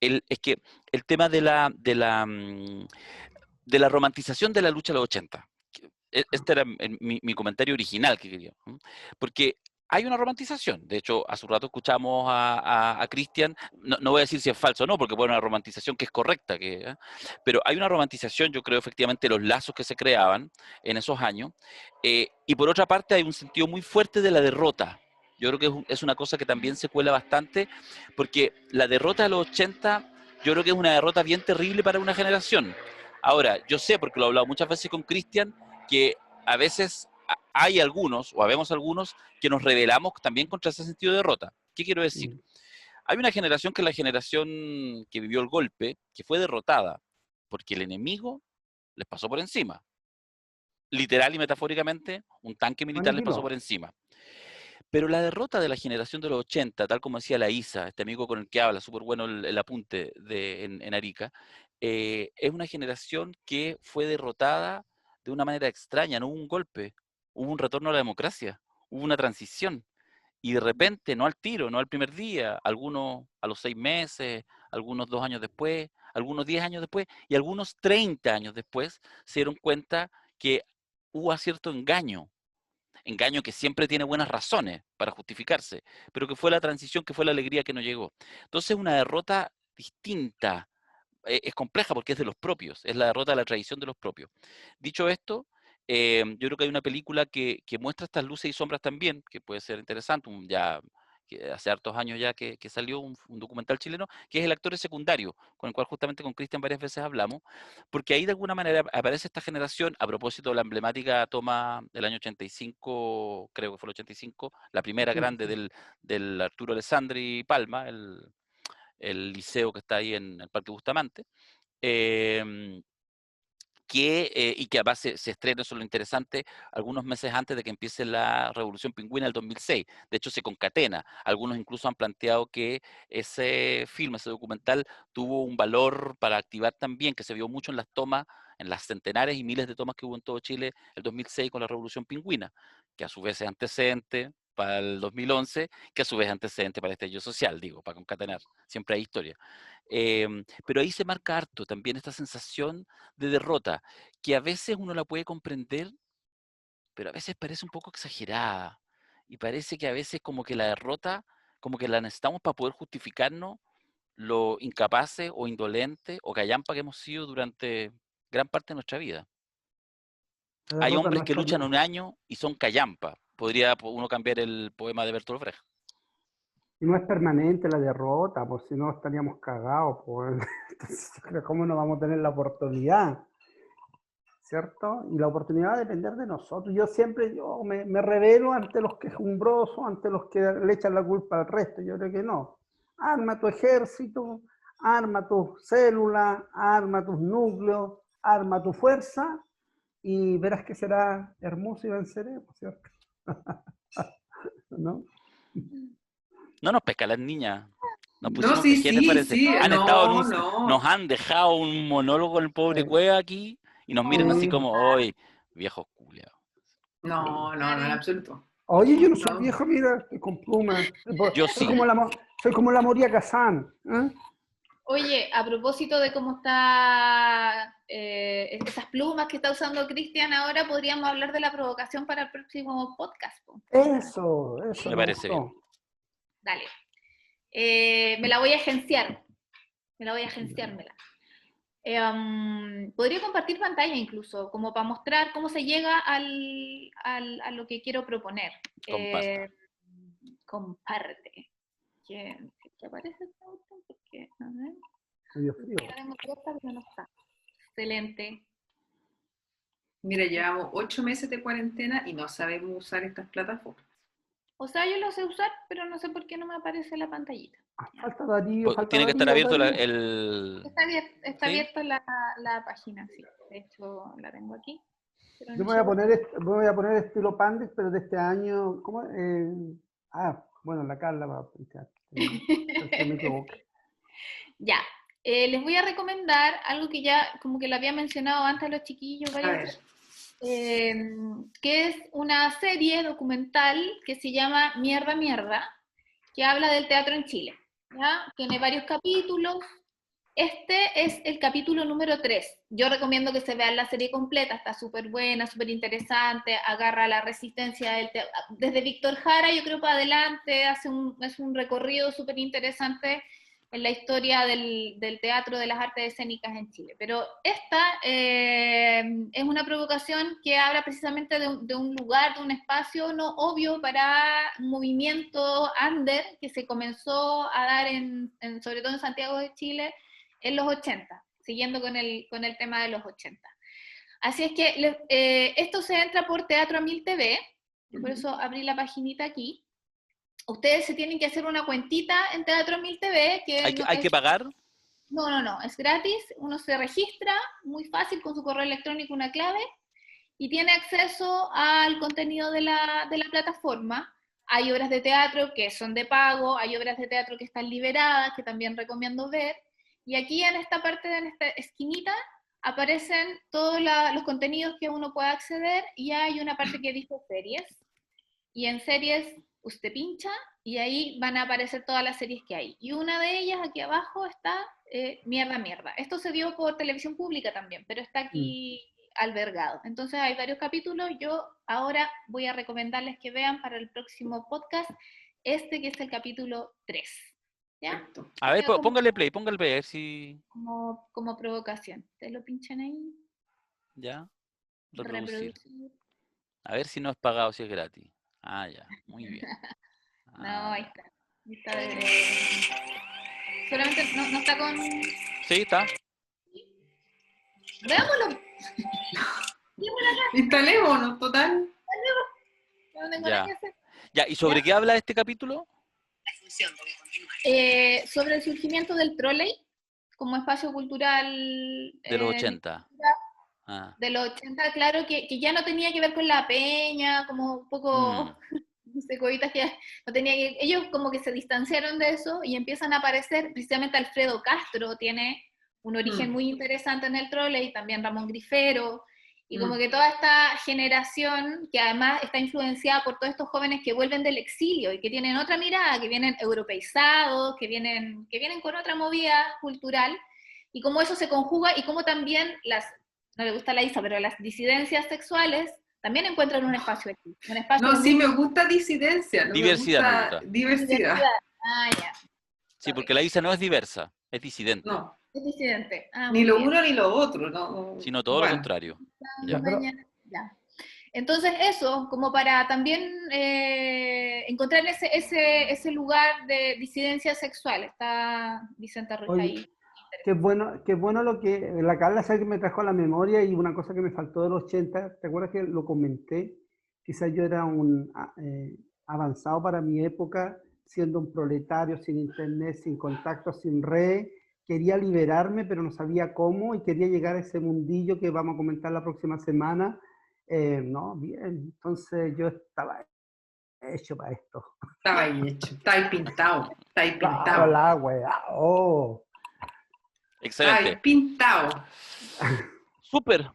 es que el tema de la romantización de la lucha de los 80. Este era mi comentario original que quería. Porque hay una romantización. De hecho, hace un rato escuchamos a Cristian, no voy a decir si es falso o no, porque fue una romantización que es correcta, pero hay una romantización, yo creo, efectivamente, de los lazos que se creaban en esos años. Y por otra parte, hay un sentido muy fuerte de la derrota. Yo creo que es una cosa que también se cuela bastante, porque la derrota de los 80, yo creo que es una derrota bien terrible para una generación. Ahora, yo sé, porque lo he hablado muchas veces con Cristian, que a veces hay algunos, o habemos algunos, que nos rebelamos también contra ese sentido de derrota. ¿Qué quiero decir? Hay una generación que es la generación que vivió el golpe, que fue derrotada, porque el enemigo les pasó por encima. Literal y metafóricamente, un tanque militar les pasó por Aniquiló. encima. Pero la derrota de la generación de los 80, tal como decía la Isa, este amigo con el que habla, súper bueno el apunte en Arica, es una generación que fue derrotada de una manera extraña, no hubo un golpe, hubo un retorno a la democracia, hubo una transición. Y de repente, no al tiro, no al primer día, algunos a los 6 meses, algunos 2 años después, algunos 10 años después y algunos 30 años después, se dieron cuenta que hubo cierto engaño que siempre tiene buenas razones para justificarse, pero que fue la transición, que fue la alegría que no llegó. Entonces, una derrota distinta, es compleja porque es de los propios, es la derrota de la tradición de los propios. Dicho esto, yo creo que hay una película que muestra estas luces y sombras también, que puede ser interesante, ya que hace hartos años ya que salió un documental chileno, que es El actor secundario, con el cual justamente con Cristian varias veces hablamos, porque ahí de alguna manera aparece esta generación, a propósito de la emblemática toma del año 85, creo que fue el 85, la primera grande 85. del Arturo Alessandri Palma, el liceo que está ahí en el Parque Bustamante. y que además se estrena, eso es lo interesante, algunos meses antes de que empiece la Revolución Pingüina del 2006. De hecho, se concatena. Algunos incluso han planteado que ese film, ese documental, tuvo un valor para activar también, que se vio mucho en las tomas, en las centenares y miles de tomas que hubo en todo Chile el 2006 con la Revolución Pingüina, que a su vez es antecedente para el 2011, que a su vez es antecedente para el estallido social, digo, para concatenar. Siempre hay historia. Pero ahí se marca harto también esta sensación de derrota, que a veces uno la puede comprender, pero a veces parece un poco exagerada. Y parece que a veces como que la derrota, como que la necesitamos para poder justificarnos lo incapaces o indolentes o callampa que hemos sido durante gran parte de nuestra vida. La Hay derrota no hombres es que luchan un permanente. año y son callampa. Podría uno cambiar el poema de Bertolt Brecht. Y no es permanente la derrota, pues si no estaríamos cagados, pues. Entonces, ¿cómo no vamos a tener la oportunidad? ¿Cierto? Y la oportunidad va a depender de nosotros. Yo me revelo ante los quejumbrosos, ante los que le echan la culpa al resto. Yo creo que no. Arma tu ejército, arma tus células, arma tus núcleos, arma tu fuerza y verás que será hermoso y venceremos, ¿cierto? ¿No? No nos pesca las niñas. Nos No, pusimos, sí, ¿qué te sí, parece? sí, Han estado no, nos no. han dejado un monólogo en el pobre Cueva aquí y nos miran así Sí. como, hoy, viejos culiados. No, no, no, en absoluto. Oye, yo no soy No. viejo, mira, estoy con plumas. Yo Soy sí. como soy como la Moria Kazan. ¿Eh? Oye, a propósito de cómo está esas plumas que está usando Cristian ahora, podríamos hablar de la provocación para el próximo podcast, po. Eso Me me parece bien. gustó. Dale. Me la voy a agenciar. Me la voy a agenciármela. Podría compartir pantalla incluso, como para mostrar cómo se llega a lo que quiero proponer. Comparta. Comparte. ¿Qué aparece esta cuestión? Porque, a ver, Medio frío. la tengo abierta, pero no está. Excelente. Mira, llevamos 8 meses de cuarentena y no sabemos usar estas plataformas. O sea, yo lo sé usar, pero no sé por qué no me aparece la pantallita. Falta Darío, falta Tiene que estar Darío, abierto Darío. el... Está ¿Sí? abierta la página, sí. De hecho, la tengo aquí. Pero Yo no me sé voy a por qué. poner estilo Pandex, pero de este año. ¿Cómo? Bueno, la Carla va a pinchar. Que me equivoqué. Ya. Les voy a recomendar algo que ya como que lo había mencionado antes a los chiquillos A varias ver, veces, que es una serie documental que se llama Mierda, Mierda, que habla del teatro en Chile. ¿Ya? Tiene varios capítulos. Este es el capítulo número 3. Yo recomiendo que se vean la serie completa, está súper buena, súper interesante, agarra la resistencia del desde Víctor Jara, yo creo, para adelante, es un recorrido súper interesante en la historia del teatro, de las artes escénicas en Chile. Pero esta es una provocación que habla precisamente de un lugar, de un espacio no obvio para un movimiento under que se comenzó a dar sobre todo en Santiago de Chile, en los 80, siguiendo con el tema de los 80. Así es que esto se entra por Teatro a 1000 TV, por eso abrí la paginita aquí. Ustedes se tienen que hacer una cuentita en Teatro a 1000 TV, que ¿Hay que pagar? no, es gratis, uno se registra, muy fácil, con su correo electrónico, una clave, y tiene acceso al contenido de la plataforma. Hay obras de teatro que son de pago, hay obras de teatro que están liberadas, que también recomiendo ver, y aquí en esta parte, en esta esquinita, aparecen todos los contenidos que uno puede acceder, y hay una parte que dice series, y en series usted pincha, y ahí van a aparecer todas las series que hay. Y una de ellas, aquí abajo, está Mierda, Mierda. Esto se dio por televisión pública también, pero está aquí albergado. Entonces hay varios capítulos. Yo ahora voy a recomendarles que vean para el próximo podcast que es el capítulo 3. ¿Ya? perfecto. A ver, póngale play, a ver si... Como provocación. Ustedes lo pinchan ahí. Ya, reproducir. Reproducir. A ver si no es pagado, si es gratis. Ah, ya, muy bien. No, Ah, ahí ya. está. Solamente no está con... Sí, está. Veámoslo. Instalémonos, total. No tengo Ya. nada que hacer. Ya, ¿y sobre qué habla este capítulo? Sobre el surgimiento del trolley como espacio cultural De los 80. de los 80, claro, que ya no tenía que ver con la peña, como un poco secoitas que no tenía que, ellos como que se distanciaron de eso y empiezan a aparecer, precisamente Alfredo Castro tiene un origen muy interesante en el trole, y también Ramón Grifero, y como que toda esta generación, que además está influenciada por todos estos jóvenes que vuelven del exilio y que tienen otra mirada, que vienen europeizados, que vienen con otra movida cultural, y cómo eso se conjuga, y cómo también no le gusta la Isa, pero las disidencias sexuales también encuentran un espacio aquí. Un espacio No, sí me gusta disidencia, no Diversidad me me gusta gusta. diversidad. Ah, ya. Sí, porque la Isa no es diversa, es disidente. No, Es disidente. Ah, ni muy lo bien. uno ni lo otro. No. Sino todo lo Bueno, contrario. Ya. Ya. Ya. Entonces eso, como para también encontrar ese lugar de disidencia sexual. Está Vicente Ruiz Oye, ahí. qué bueno lo que la Carla sabe que me trajo a la memoria, y una cosa que me faltó de los 80, ¿te acuerdas que lo comenté? Quizás yo era un avanzado para mi época, siendo un proletario, sin internet, sin contacto, sin red. Quería liberarme, pero no sabía cómo, y quería llegar a ese mundillo que vamos a comentar la próxima semana. No, bien, entonces yo estaba hecho para esto. estaba ahí hecho, está ahí pintado, está ahí Claro, pintado. la weá, oh. Está ahí Excelente. pintado. Súper.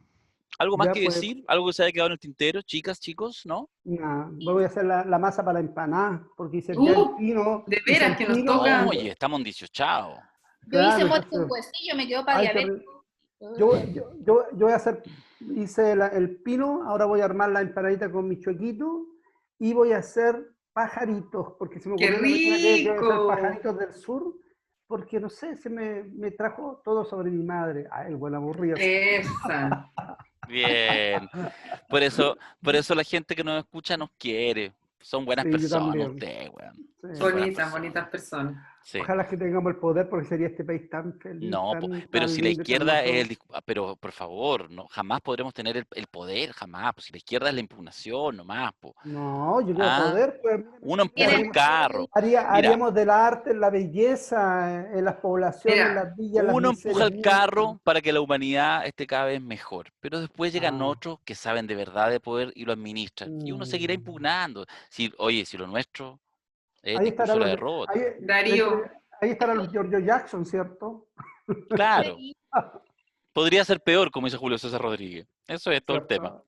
¿Algo más Ya que pues, decir? ¿Algo que se haya quedado en el tintero, chicas, chicos? ¿No? nada, voy a hacer la masa para la empanada, porque hice ya el pino, De hice veras el que nos pino. toca. Oye, estamos en 18. Yo hice Claro, mote con entonces, huesillo, me quedó para ay, qué diabético. yo voy a hacer, hice el pino, ahora voy a armar la empanadita con mi chuequito, y voy a hacer pajaritos, porque se me ¡Qué ocurrió la mañana que voy a hacer rico! pajaritos del sur, porque no sé, me trajo todo sobre mi madre. Ay, el buen aburrido. Esa. Bien. Por eso la gente que nos escucha nos quiere. Son buenas Sí, yo personas también. ustedes, weón. Sí. Son buenas Bonitas, personas. bonitas personas. Sí. Ojalá que tengamos el poder, porque sería este país tan feliz, No, pero tan si la lindo y tan izquierda es hermoso. pero por favor, no, jamás podremos tener el poder, jamás. Pues si la izquierda es la impugnación, nomás, po. No, yo quiero Ah, poder, pues uno empuja el Tienen carro. Mira, haríamos del arte, la belleza, en las poblaciones, en Mira, las villas, las uno empuja miseриas el mismas. carro para que la humanidad esté cada vez mejor, pero después llegan Ah, otros que saben de verdad de poder y lo administran. Y uno seguirá mm. impugnando. Si, oye, si lo nuestro es Ahí discurso estarán de la los, derrota. Darío, ahí estarán los Giorgio Jackson, ¿cierto? Claro, podría ser peor, como dice Julio César Rodríguez. Eso es todo el tema. ¿Cierto?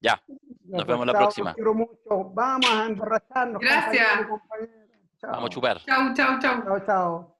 Ya, Ya, nos pues, vemos la chao, los próxima. quiero mucho. Vamos a emborracharnos, compañeros y gracias. compañeras. Vamos a Chao. chupar. Chau, chau, chau. Chao, chao.